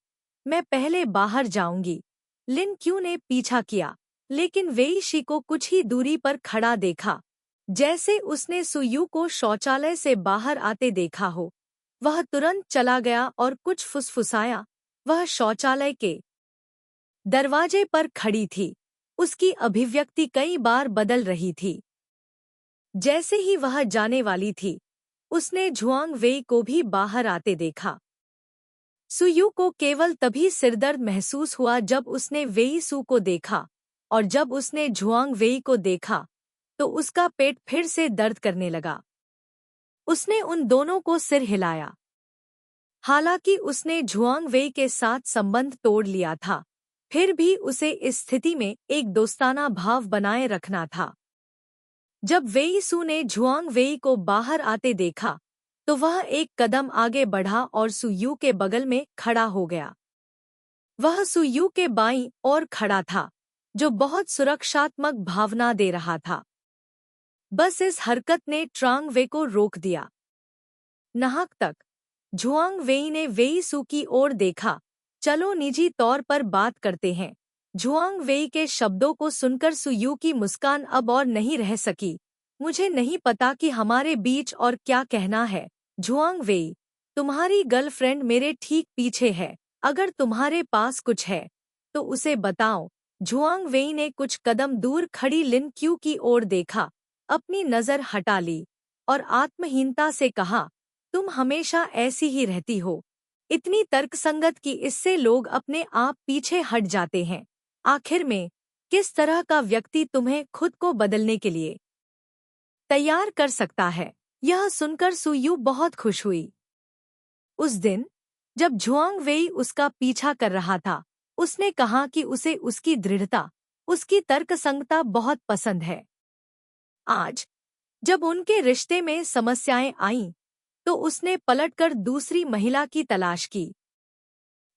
मैं पहले बाहर जाऊंगी। लिन क्यू ने पीछा किया, लेकिन वेई शी को कुछ ही दूरी पर खड़ा देखा। जैसे उसने सुयू को शौचालय से बाहर आते देखा हो, वह तुरंत चला गया और कुछ फुसफुसाया। वह शौचालय के दरवाजे पर खड़ी थी। उसकी अभिव्यक्ति कई बार बदल रही थी। जैसे ही वह जाने वाली थी, उसने झुआंग वेई को भी बाहर आते देखा। सुयू को केवल तभी सिरदर्द महसूस हुआ जब उसने वेई सू को देखा, और जब उसने झुआंग वेई को देखा तो उसका पेट फिर से दर्द करने लगा। उसने उन दोनों को सिर हिलाया। हालांकि उसने झुआंग वेई के साथ संबंध तोड़ लिया था, फिर भी उसे इस स्थिति में एक दोस्ताना भाव बनाए रखना था। जब वेई सू ने झुआंग वेई को बाहर आते देखा, तो वह एक कदम आगे बढ़ा और सुयू के बगल में खड़ा हो गया। वह सुयू के बाईं ओर खड़ा था, जो बहुत सुरक्षात्मक भावना दे रहा था। बस इस हरकत ने ट्रांग वे को रोक दिया। नाहक तक झुआंग वेई ने वेई सू की ओर देखा। चलो निजी तौर पर बात करते हैं। झुआंग वेई के शब्दों को सुनकर सुयू की मुस्कान अब और नहीं रह सकी। मुझे नहीं पता कि हमारे बीच और क्या कहना है। झुआंग वेई, तुम्हारी गर्लफ्रेंड मेरे ठीक पीछे है। अगर तुम्हारे पास कुछ है तो उसे बताओ। झुआंग वेई ने कुछ कदम दूर खड़ी लिन क्यू की ओर देखा, अपनी नजर हटा ली और आत्महीनता से कहा, तुम हमेशा ऐसी ही रहती हो, इतनी तर्कसंगत कि इससे लोग अपने आप पीछे हट जाते हैं। आखिर में किस तरह का व्यक्ति तुम्हें खुद को बदलने के लिए तैयार कर सकता है। यह सुनकर सुयू बहुत खुश हुई। उस दिन जब झुआंग वेई उसका पीछा कर रहा था, उसने कहा कि उसे उसकी दृढ़ता, उसकी तर्कसंगता बहुत पसंद है। आज जब उनके रिश्ते में समस्याएं आईं, तो उसने पलटकर दूसरी महिला की तलाश की।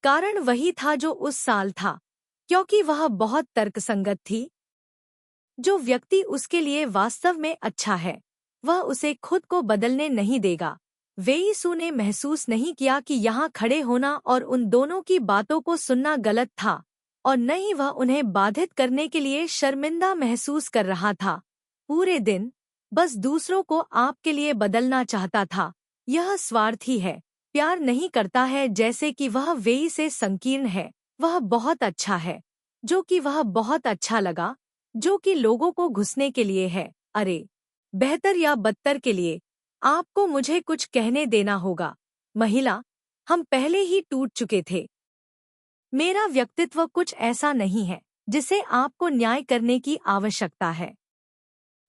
कारण वही था जो उस साल था, क्योंकि वह बहुत तर्कसंगत थी। जो व्यक्ति उसके लिए वास्तव में अच्छा है, वह उसे खुद को बदलने नहीं देगा। वेई सू ने महसूस नहीं किया कि यहाँ खड़े होना और उन दोनों की बातों को सुनना गलत था, और न ही वह उन्हें बाधित करने के लिए शर्मिंदा महसूस कर रहा था। पूरे दिन बस दूसरों को आपके लिए बदलना चाहता था। यह स्वार्थी है, प्यार नहीं करता है, जैसे कि वह वेई से संकीर्ण है। वह बहुत अच्छा है, जो कि वह बहुत अच्छा लगा, जो कि लोगों को घुसने के लिए है। अरे, बेहतर या बदतर के लिए आपको मुझे कुछ कहने देना होगा। महिला, हम पहले ही टूट चुके थे। मेरा व्यक्तित्व कुछ ऐसा नहीं है जिसे आपको न्याय करने की आवश्यकता है।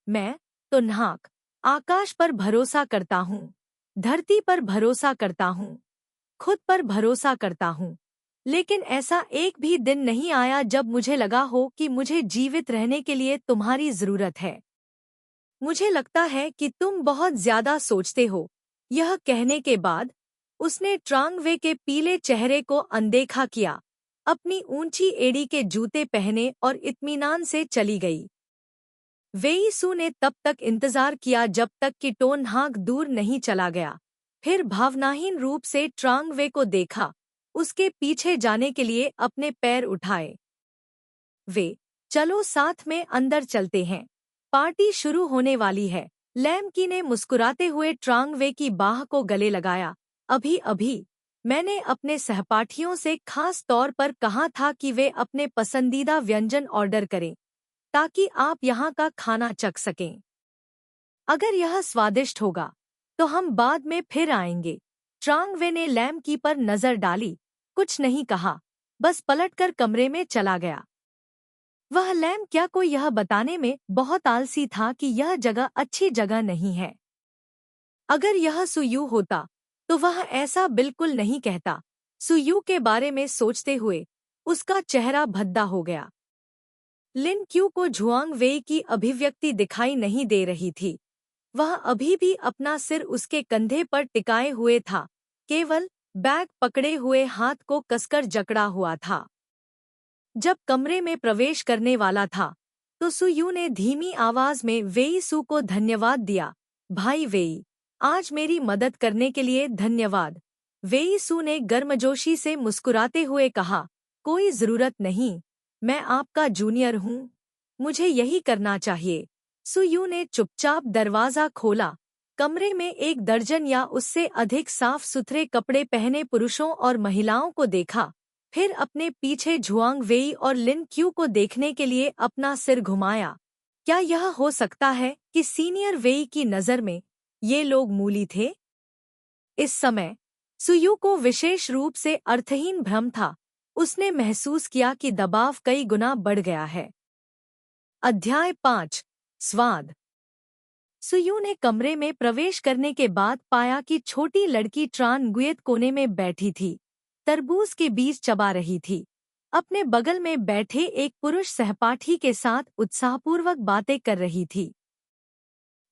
मैं तो नाहक आकाश पर भरोसा करता हूँ, धरती पर भरोसा करता हूँ, खुद पर भरोसा करता हूँ। लेकिन ऐसा एक भी दिन नहीं आया जब मुझे लगा हो कि मुझे जीवित रहने के लिए तुम्हारी जरूरत है। मुझे लगता है कि तुम बहुत ज्यादा सोचते हो। यह कहने के बाद उसने ट्रांगवे के पीले चेहरे को अनदेखा किया, अपनी ऊंची एड़ी के जूते पहने और इत्मीनान से चली गई। वेई सू ने तब तक इंतजार किया जब तक कि टोन हाक दूर नहीं चला गया। फिर भावनाहीन रूप से ट्रांगवे को देखा, उसके पीछे जाने के लिए अपने पैर उठाए। वे, चलो साथ में अंदर चलते हैं, पार्टी शुरू होने वाली है। लैमकी ने मुस्कुराते हुए ट्रांगवे की बाह को गले लगाया। अभी अभी मैंने अपने सहपाठियों से खास तौर पर कहा था कि वे अपने पसंदीदा व्यंजन ऑर्डर करें, ताकि आप यहाँ का खाना चख सकें। अगर यह स्वादिष्ट होगा तो हम बाद में फिर आएंगे। ट्रांगवे ने लैमकी पर नजर डाली, कुछ नहीं कहा, बस पलटकर कमरे में चला गया। वह लैम क्या को यह बताने में बहुत आलसी था कि यह जगह अच्छी जगह नहीं है। अगर यह सुयू होता तो वह ऐसा बिल्कुल नहीं कहता। सुयू के बारे में सोचते हुए उसका चेहरा भद्दा हो गया। लिन क्यू को झुआंग वेई की अभिव्यक्ति दिखाई नहीं दे रही थी। वह अभी भी अपना सिर उसके कंधे पर टिकाए हुए था, केवल बैग पकड़े हुए हाथ को कसकर जकड़ा हुआ था। जब कमरे में प्रवेश करने वाला था तो सुयू ने धीमी आवाज में वेई सू को धन्यवाद दिया। भाई वेई, आज मेरी मदद करने के लिए धन्यवाद। वेई सू ने गर्मजोशी से मुस्कुराते हुए कहा, कोई जरूरत नहीं, मैं आपका जूनियर हूँ, मुझे यही करना चाहिए। सुयू ने चुपचाप दरवाजा खोला। कमरे में 1 दर्जन या उससे अधिक साफ सुथरे कपड़े पहने पुरुषों और महिलाओं को देखा, फिर अपने पीछे झुआंग वेई और लिन क्यू को देखने के लिए अपना सिर घुमाया। क्या यह हो सकता है कि सीनियर वेई की नज़र में ये लोग मूली थे? इस समय सुयू को विशेष रूप से अर्थहीन भ्रम था। उसने महसूस किया कि दबाव कई गुना बढ़ गया है। अध्याय 5, स्वाद। सुयू ने कमरे में प्रवेश करने के बाद पाया कि छोटी लड़की ट्रान गुएत कोने में बैठी थी, तरबूज के बीज चबा रही थी। अपने बगल में बैठे एक पुरुष सहपाठी के साथ उत्साहपूर्वक बातें कर रही थी।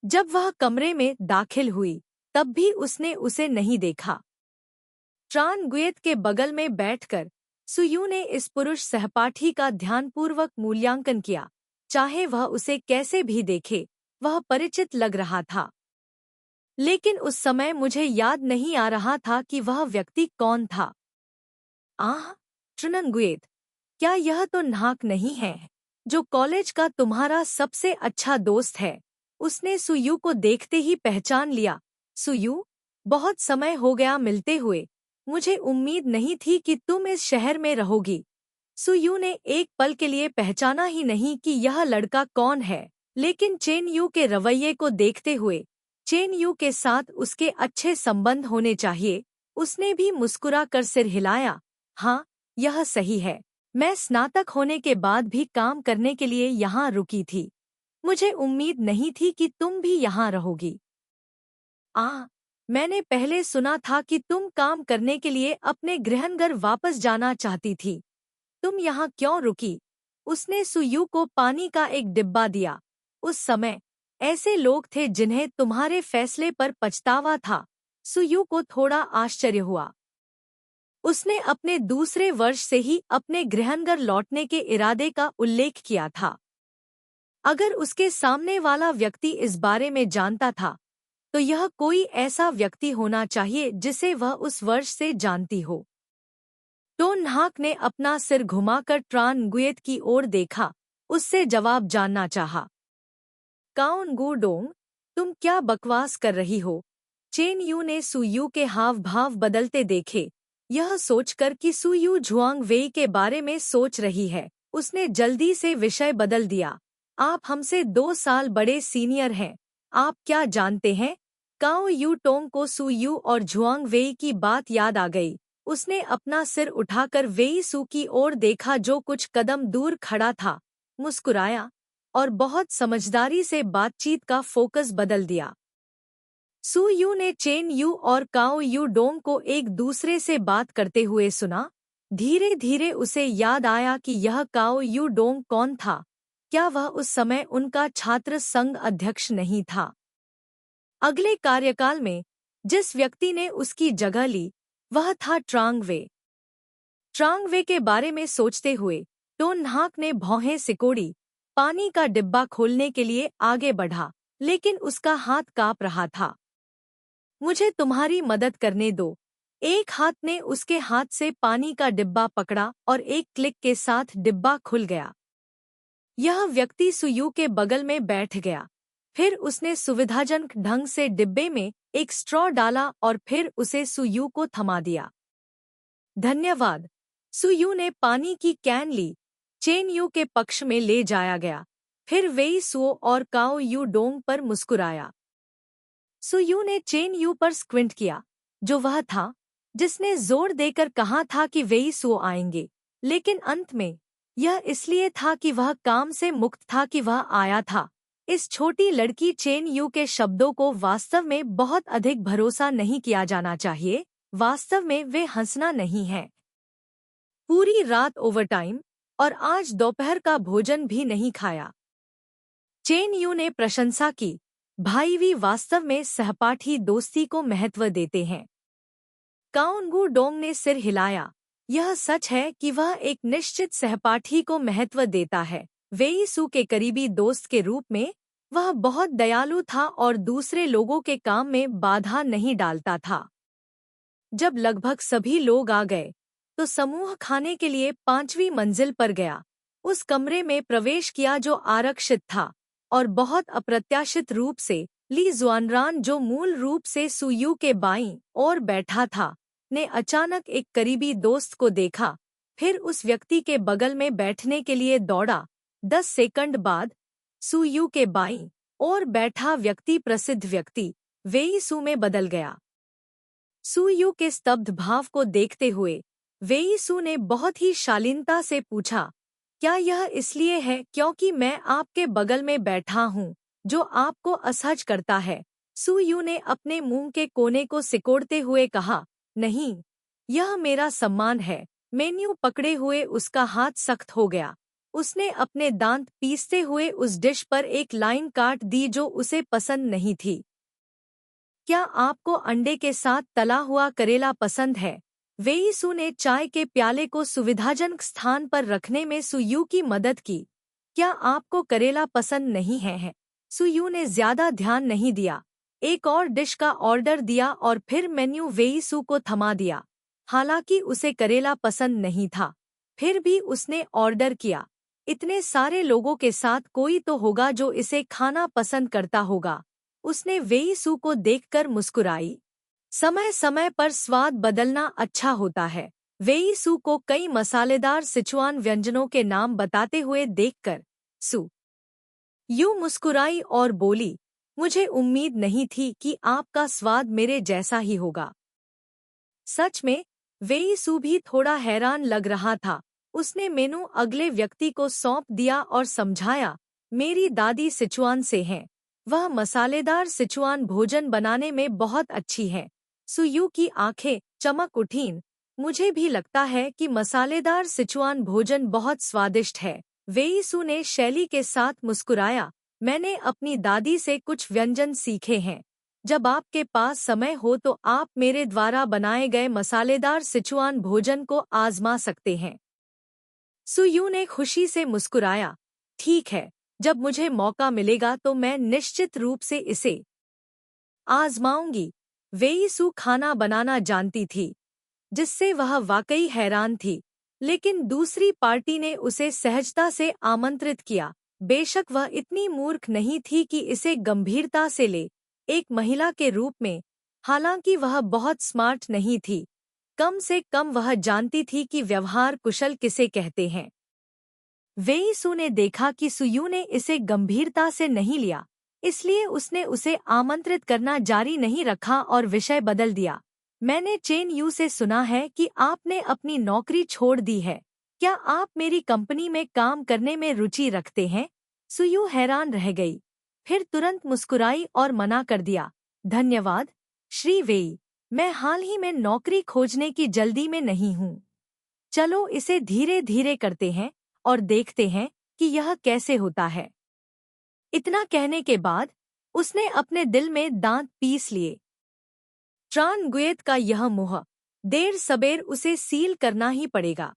जब वह कमरे में दाखिल हुई तब भी उसने उसे नहीं देखा। ट्रान गुएत के बगल में बैठकर सुयू ने इस पुरुष सहपाठी का ध्यानपूर्वक मूल्यांकन किया। चाहे वह उसे कैसे भी देखे, वह परिचित लग रहा था। लेकिन उस समय मुझे याद नहीं आ रहा था कि वह व्यक्ति कौन था। आह, ट्रनन गुएत, क्या यह तो नाहक नहीं है, जो कॉलेज का तुम्हारा सबसे अच्छा दोस्त है? उसने सुयू को देखते ही पहचान लिया। सुयू, बहुत समय हो गया मिलते हुए, मुझे उम्मीद नहीं थी कि तुम इस शहर में रहोगी। सुयू ने एक पल के लिए पहचाना ही नहीं कि यह लड़का कौन है, लेकिन चेन यू के रवैये को देखते हुए, चेन यू के साथ उसके अच्छे संबंध होने चाहिए, उसने भी मुस्कुरा कर सिर हिलाया। हाँ, यह सही है। मैं स्नातक होने के बाद भी काम करने के लिए यहाँ रुकी थी। मुझे उम्मीद नहीं थी कि तुम भी यहाँ रहोगी। मैंने पहले सुना था कि तुम काम करने के लिए अपने गृहनगर वापस जाना चाहती थी। तुम यहाँ क्यों रुकी? उसने सुयू को पानी का एक डिब्बा दिया। उस समय ऐसे लोग थे जिन्हें तुम्हारे फैसले पर पछतावा था। सुयू को थोड़ा आश्चर्य हुआ। उसने अपने दूसरे वर्ष से ही अपने गृहनगर लौटने के इरादे का उल्लेख किया था। अगर उसके सामने वाला व्यक्ति इस बारे में जानता था, तो यह कोई ऐसा व्यक्ति होना चाहिए जिसे वह उस वर्ष से जानती हो। तो न्हाक ने अपना सिर घुमाकर ट्रान गुयेत की ओर देखा, उससे जवाब जानना चाहा। काउन गु डोंग, तुम क्या बकवास कर रही हो? चेन यू ने सुयू के हाव भाव बदलते देखे। यह सोचकर कि सुयू झुआंग वेई के बारे में सोच रही है, उसने जल्दी से विषय बदल दिया। आप हमसे 2 साल बड़े सीनियर हैं। आप क्या जानते हैं? काओ यू टोंग को सुयू और झुआंग वेई की बात याद आ गई। उसने अपना सिर उठाकर वेई सू की ओर देखा जो कुछ कदम दूर खड़ा था, मुस्कुराया और बहुत समझदारी से बातचीत का फोकस बदल दिया। सू यू ने चेन यू और काओ यू डोंग को एक दूसरे से बात करते हुए सुना। धीरे धीरे उसे याद आया कि यह काओ यू डोंग कौन था। क्या वह उस समय उनका छात्र संघ अध्यक्ष नहीं था? अगले कार्यकाल में जिस व्यक्ति ने उसकी जगह ली, वह था ट्रांग वे। ट्रांग वे के बारे में सोचते हुए टोन न्हाक ने भौहें सिकोड़ी, पानी का डिब्बा खोलने के लिए आगे बढ़ा, लेकिन उसका हाथ कांप रहा था। मुझे तुम्हारी मदद करने दो। एक हाथ ने उसके हाथ से पानी का डिब्बा पकड़ा और एक क्लिक के साथ डिब्बा खुल गया। यह व्यक्ति सुयू के बगल में बैठ गया। फिर उसने सुविधाजनक ढंग से डिब्बे में एक स्ट्रॉ डाला और फिर उसे सुयू को थमा दिया। धन्यवाद। सुयू ने पानी की कैन ली। चेन यू के पक्ष में ले जाया गया। फिर वेई सुओ और काओ यू डोंग पर मुस्कुराया। सुयू ने चेन यू पर स्क्विंट किया, जो वह था जिसने जोर देकर कहा था कि वेई सुओ आएंगे, लेकिन अंत में यह इसलिए था कि वह काम से मुक्त था कि वह आया था। इस छोटी लड़की चेन यू के शब्दों को वास्तव में बहुत अधिक भरोसा नहीं किया जाना चाहिए। वास्तव में वे हंसना नहीं है। पूरी रात ओवरटाइम और आज दोपहर का भोजन भी नहीं खाया। चेन यू ने प्रशंसा की। भाई वी वास्तव में सहपाठी दोस्ती को महत्व देते हैं। काउनगू डोंग ने सिर हिलाया। यह सच है कि वह एक निश्चित सहपाठी को महत्व देता है। वेई सू के करीबी दोस्त के रूप में वह बहुत दयालु था और दूसरे लोगों के काम में बाधा नहीं डालता था। जब लगभग सभी लोग आ गए, तो समूह खाने के लिए 5वीं मंजिल पर गया। उस कमरे में प्रवेश किया जो आरक्षित था, और बहुत अप्रत्याशित रूप से ली जुआनरान, जो मूल रूप से सुयू के बाईं ओर बैठा था, ने अचानक एक करीबी दोस्त को देखा। फिर उस व्यक्ति के बगल में बैठने के लिए दौड़ा। 10 सेकंड बाद सुयू के बाईं ओर बैठा व्यक्ति प्रसिद्ध व्यक्ति वेई सू में बदल गया। सुयू के स्तब्ध भाव को देखते हुए वेई सू ने बहुत ही शालीनता से पूछा, क्या यह इसलिए है क्योंकि मैं आपके बगल में बैठा हूँ, जो आपको असहज करता है? सुयू ने अपने मुंह के कोने को सिकोड़ते हुए कहा, नहीं, यह मेरा सम्मान है। मेन्यू पकड़े हुए उसका हाथ सख्त हो गया। उसने अपने दांत पीसते हुए उस डिश पर एक लाइन काट दी जो उसे पसंद नहीं थी। क्या आपको अंडे के साथ तला हुआ करेला पसंद है? वेई सू ने चाय के प्याले को सुविधाजनक स्थान पर रखने में सुयू की मदद की। क्या आपको करेला पसंद नहीं है? सुयू ने ज्यादा ध्यान नहीं दिया। एक और डिश का ऑर्डर दिया और फिर मेन्यू वेई सू को थमा दिया। हालांकि उसे करेला पसंद नहीं था, फिर भी उसने ऑर्डर किया। इतने सारे लोगों के साथ कोई तो होगा जो इसे खाना पसंद करता होगा। उसने वेई सू को देखकर मुस्कुराई। समय समय पर स्वाद बदलना अच्छा होता है। वेई सू को कई मसालेदार सिचुआन व्यंजनों के नाम बताते हुए देखकर सू यू मुस्कुराई और बोली, मुझे उम्मीद नहीं थी कि आपका स्वाद मेरे जैसा ही होगा। सच में वेई सू भी थोड़ा हैरान लग रहा था। उसने मेनू अगले व्यक्ति को सौंप दिया और समझाया, मेरी दादी सिचुआन से हैं। वह मसालेदार सिचुआन भोजन बनाने में बहुत अच्छी है। सुयू की आंखें चमक उठीं। मुझे भी लगता है कि मसालेदार सिचुआन भोजन बहुत स्वादिष्ट है। वेईसू ने शैली के साथ मुस्कुराया, मैंने अपनी दादी से कुछ व्यंजन सीखे हैं। जब आपके पास समय हो तो आप मेरे द्वारा बनाए गए मसालेदार सिचुआन भोजन को आजमा सकते हैं। सुयू ने खुशी से मुस्कुराया, ठीक है, जब मुझे मौका मिलेगा तो मैं निश्चित रूप से इसे आजमाऊंगी। वेईसू खाना बनाना जानती थी, जिससे वह वाकई हैरान थी, लेकिन दूसरी पार्टी ने उसे सहजता से आमंत्रित किया। बेशक वह इतनी मूर्ख नहीं थी कि इसे गंभीरता से ले, एक महिला के रूप में। हालांकि वह बहुत स्मार्ट नहीं थी, कम से कम वह जानती थी कि व्यवहार कुशल किसे कहते हैं। वेईसू ने देखा कि सुयू ने इसे गंभीरता से नहीं लिया, इसलिए उसने उसे आमंत्रित करना जारी नहीं रखा और विषय बदल दिया। मैंने चेन यू से सुना है कि आपने अपनी नौकरी छोड़ दी है। क्या आप मेरी कंपनी में काम करने में रुचि रखते हैं? सुयू हैरान रह गई, फिर तुरंत मुस्कुराई और मना कर दिया, धन्यवाद श्री वेई, मैं हाल ही में नौकरी खोजने की जल्दी में नहीं हूँ। चलो इसे धीरे धीरे करते हैं और देखते हैं कि यह कैसे होता है। इतना कहने के बाद उसने अपने दिल में दांत पीस लिए। ट्रान गुएत का यह मुँह देर सबेर उसे सील करना ही पड़ेगा।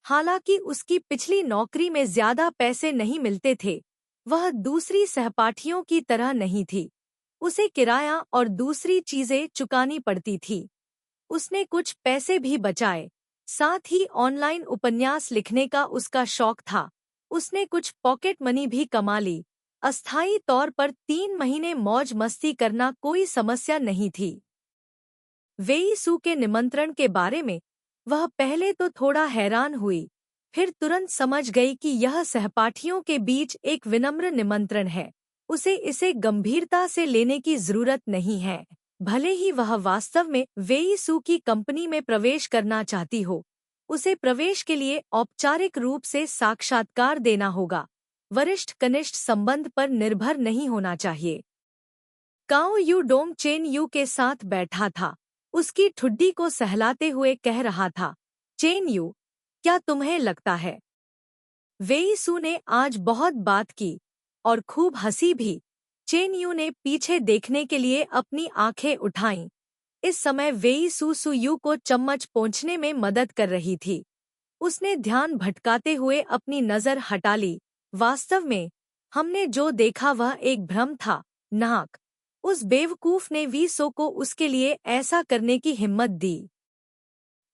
हालांकि उसकी पिछली नौकरी में ज्यादा पैसे नहीं मिलते थे, वह दूसरी सहपाठियों की तरह नहीं थी। उसे किराया और दूसरी चीजें चुकानी पड़ती थी। उसने कुछ पैसे भी बचाए, साथ ही ऑनलाइन उपन्यास लिखने का उसका शौक था। उसने कुछ पॉकेट मनी भी कमा ली। अस्थायी तौर पर 3 महीने मौज मस्ती करना कोई समस्या नहीं थी। वेईसू के निमंत्रण के बारे में वह पहले तो थोड़ा हैरान हुई, फिर तुरंत समझ गई कि यह सहपाठियों के बीच एक विनम्र निमंत्रण है। उसे इसे गंभीरता से लेने की जरूरत नहीं है। भले ही वह वास्तव में वेईसू की कंपनी में प्रवेश करना चाहती हो, उसे प्रवेश के लिए औपचारिक रूप से साक्षात्कार देना होगा। वरिष्ठ कनिष्ठ संबंध पर निर्भर नहीं होना चाहिए। काओ यू डोंग चेन यू के साथ बैठा था, उसकी ठुड्डी को सहलाते हुए कह रहा था, चेन यू, क्या तुम्हें लगता है? वेईसू ने आज बहुत बात की और खूब हंसी भी। चेन यू ने पीछे देखने के लिए अपनी आंखें उठाईं। इस समय वेईसू सुयू को चम्मच पोंछने में मदद कर रही थी। उसने ध्यान भटकाते हुए अपनी नजर हटा ली। वास्तव में हमने जो देखा वह एक भ्रम था, नाक। उस बेवकूफ ने वीसो को उसके लिए ऐसा करने की हिम्मत दी।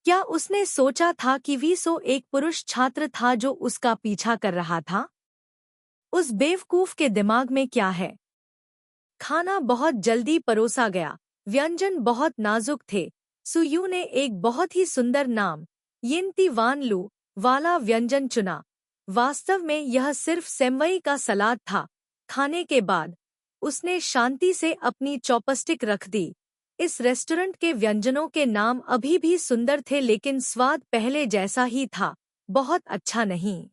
क्या उसने सोचा था कि वीसो एक पुरुष छात्र था जो उसका पीछा कर रहा था? उस बेवकूफ के दिमाग में क्या है? खाना बहुत जल्दी परोसा गया। व्यंजन बहुत नाजुक थे। सुयू ने एक बहुत ही सुंदर नाम, यिंती वान लू, वाला व्यंजन चुना। वास्तव में यह सिर्फ सेमवई का सलाद था। खाने के बाद उसने शांति से अपनी चॉपस्टिक रख दी। इस रेस्टोरेंट के व्यंजनों के नाम अभी भी सुंदर थे, लेकिन स्वाद पहले जैसा ही था, बहुत अच्छा नहीं।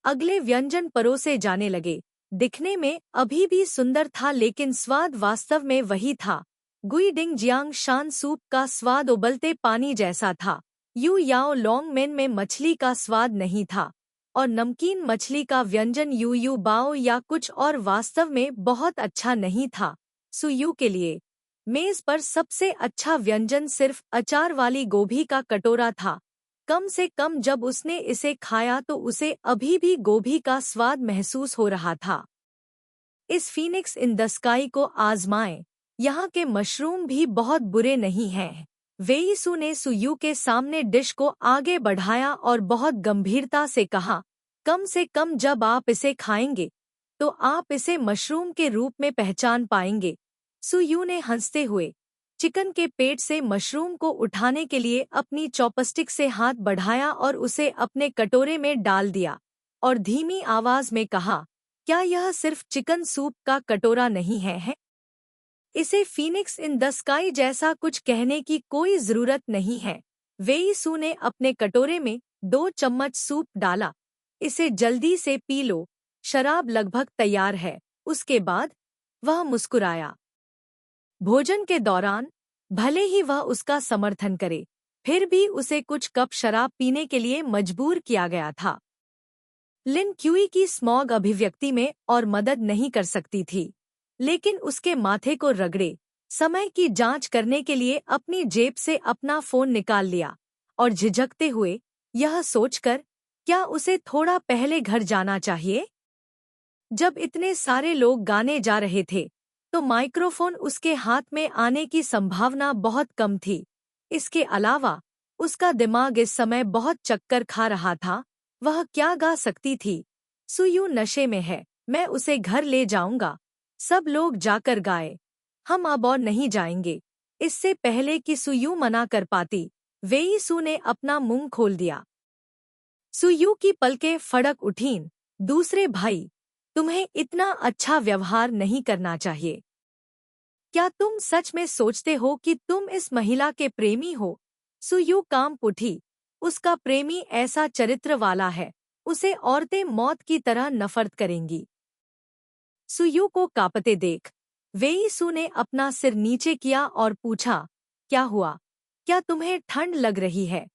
अगले व्यंजन परोसे जाने लगे। दिखने में अभी भी सुंदर था, लेकिन स्वाद वास्तव में वही था। गुई डिंग जियांग शान सूप का स्वाद उबलते पानी जैसा था। यू याओ लोंग मेन में मछली का स्वाद नहीं था, और नमकीन मछली का व्यंजन यू यू बाओ या कुछ और वास्तव में बहुत अच्छा नहीं था। सुयू के लिए मेज पर सबसे अच्छा व्यंजन सिर्फ अचार वाली गोभी का कटोरा था। कम से कम जब उसने इसे खाया तो उसे अभी भी गोभी का स्वाद महसूस हो रहा था। इस फीनिक्स इन द स्काई को आजमाएं, यहाँ के मशरूम भी बहुत बुरे नहीं हैं। वेईसू ने सुयू के सामने डिश को आगे बढ़ाया और बहुत गंभीरता से कहा, कम से कम जब आप इसे खाएंगे तो आप इसे मशरूम के रूप में पहचान पाएंगे। सुयू ने हंसते हुए चिकन के पेट से मशरूम को उठाने के लिए अपनी चॉपस्टिक से हाथ बढ़ाया और उसे अपने कटोरे में डाल दिया, और धीमी आवाज में कहा, क्या यह सिर्फ चिकन सूप का कटोरा नहीं है? इसे फीनिक्स इन द स्काई जैसा कुछ कहने की कोई जरूरत नहीं है। वेईसू ने अपने कटोरे में 2 चम्मच सूप डाला। इसे जल्दी से पी लो, शराब लगभग तैयार है। उसके बाद वह मुस्कुराया। भोजन के दौरान भले ही वह उसका समर्थन करे, फिर भी उसे कुछ कप शराब पीने के लिए मजबूर किया गया था। लिन क्यूई की स्मॉग अभिव्यक्ति में और मदद नहीं कर सकती थी, लेकिन उसके माथे को रगड़े समय की जांच करने के लिए अपनी जेब से अपना फोन निकाल लिया और झिझकते हुए यह सोचकर क्या उसे थोड़ा पहले घर जाना चाहिए। जब इतने सारे लोग गाने जा रहे थे तो माइक्रोफोन उसके हाथ में आने की संभावना बहुत कम थी। इसके अलावा उसका दिमाग इस समय बहुत चक्कर खा रहा था। वह क्या गा सकती थी? सुयू नशे में है, मैं उसे घर ले जाऊंगा। सब लोग जाकर गाए, हम अब और नहीं जाएंगे। इससे पहले कि सुयू मना कर पाती, वेई सू ने अपना मुंह खोल दिया। सुयू की पलकें फड़क उठीं। दूसरे भाई, तुम्हें इतना अच्छा व्यवहार नहीं करना चाहिए। क्या तुम सच में सोचते हो कि तुम इस महिला के प्रेमी हो? सुयू कांप उठी। उसका प्रेमी ऐसा चरित्र वाला है, उसे औरतें मौत की तरह नफरत करेंगी। सुयू को कांपते देख वेई सू ने अपना सिर नीचे किया और पूछा, क्या हुआ? क्या तुम्हें ठंड लग रही है?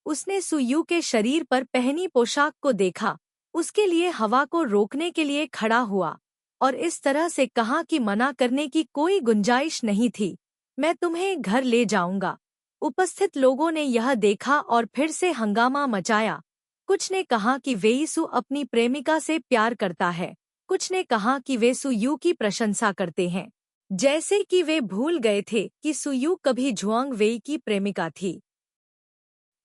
उसने सुयू के शरीर पर पहनी पोशाक को देखा, उसके लिए हवा को रोकने के लिए खड़ा हुआ और इस तरह से कहा कि मना करने की कोई गुंजाइश नहीं थी। मैं तुम्हें घर ले जाऊंगा। उपस्थित लोगों ने यह देखा और फिर से हंगामा मचाया। कुछ ने कहा कि वेईसु अपनी प्रेमिका से प्यार करता है, कुछ ने कहा कि वे सुयू की प्रशंसा करते हैं, जैसे कि वे भूल गए थे कि सुयू कभी झुआंग वेई की प्रेमिका थी।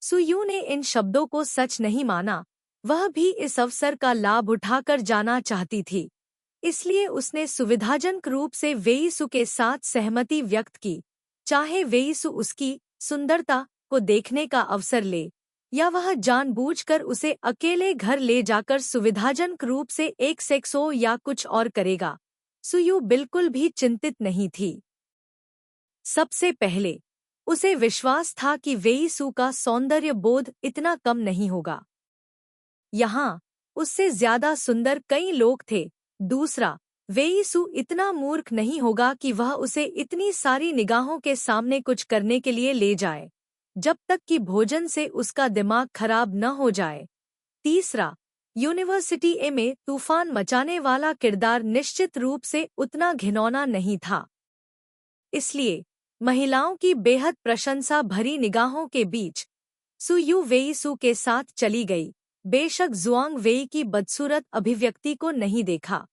सुयू ने इन शब्दों को सच नहीं माना। वह भी इस अवसर का लाभ उठाकर जाना चाहती थी, इसलिए उसने सुविधाजनक रूप से वेईसु के साथ सहमति व्यक्त की, चाहे वेईसु उसकी सुंदरता को देखने का अवसर ले या वह जानबूझकर उसे अकेले घर ले जाकर सुविधाजनक रूप से एक सेक्स हो या कुछ और करेगा। सुयू बिल्कुल भी चिंतित नहीं थी। सबसे पहले उसे विश्वास था कि वेईसु का सौंदर्य बोध इतना कम नहीं होगा। यहाँ उससे ज्यादा सुंदर कई लोग थे। दूसरा, वेईसु इतना मूर्ख नहीं होगा कि वह उसे इतनी सारी निगाहों के सामने कुछ करने के लिए ले जाए, जब तक कि भोजन से उसका दिमाग खराब न हो जाए। तीसरा, यूनिवर्सिटी ए में तूफान मचाने वाला किरदार निश्चित रूप से उतना घिनौना नहीं था। इसलिए महिलाओं की बेहद प्रशंसा भरी निगाहों के बीच सुयू वेईसु के साथ चली गई। बेशक जुआंग वेई की बदसूरत अभिव्यक्ति को नहीं देखा,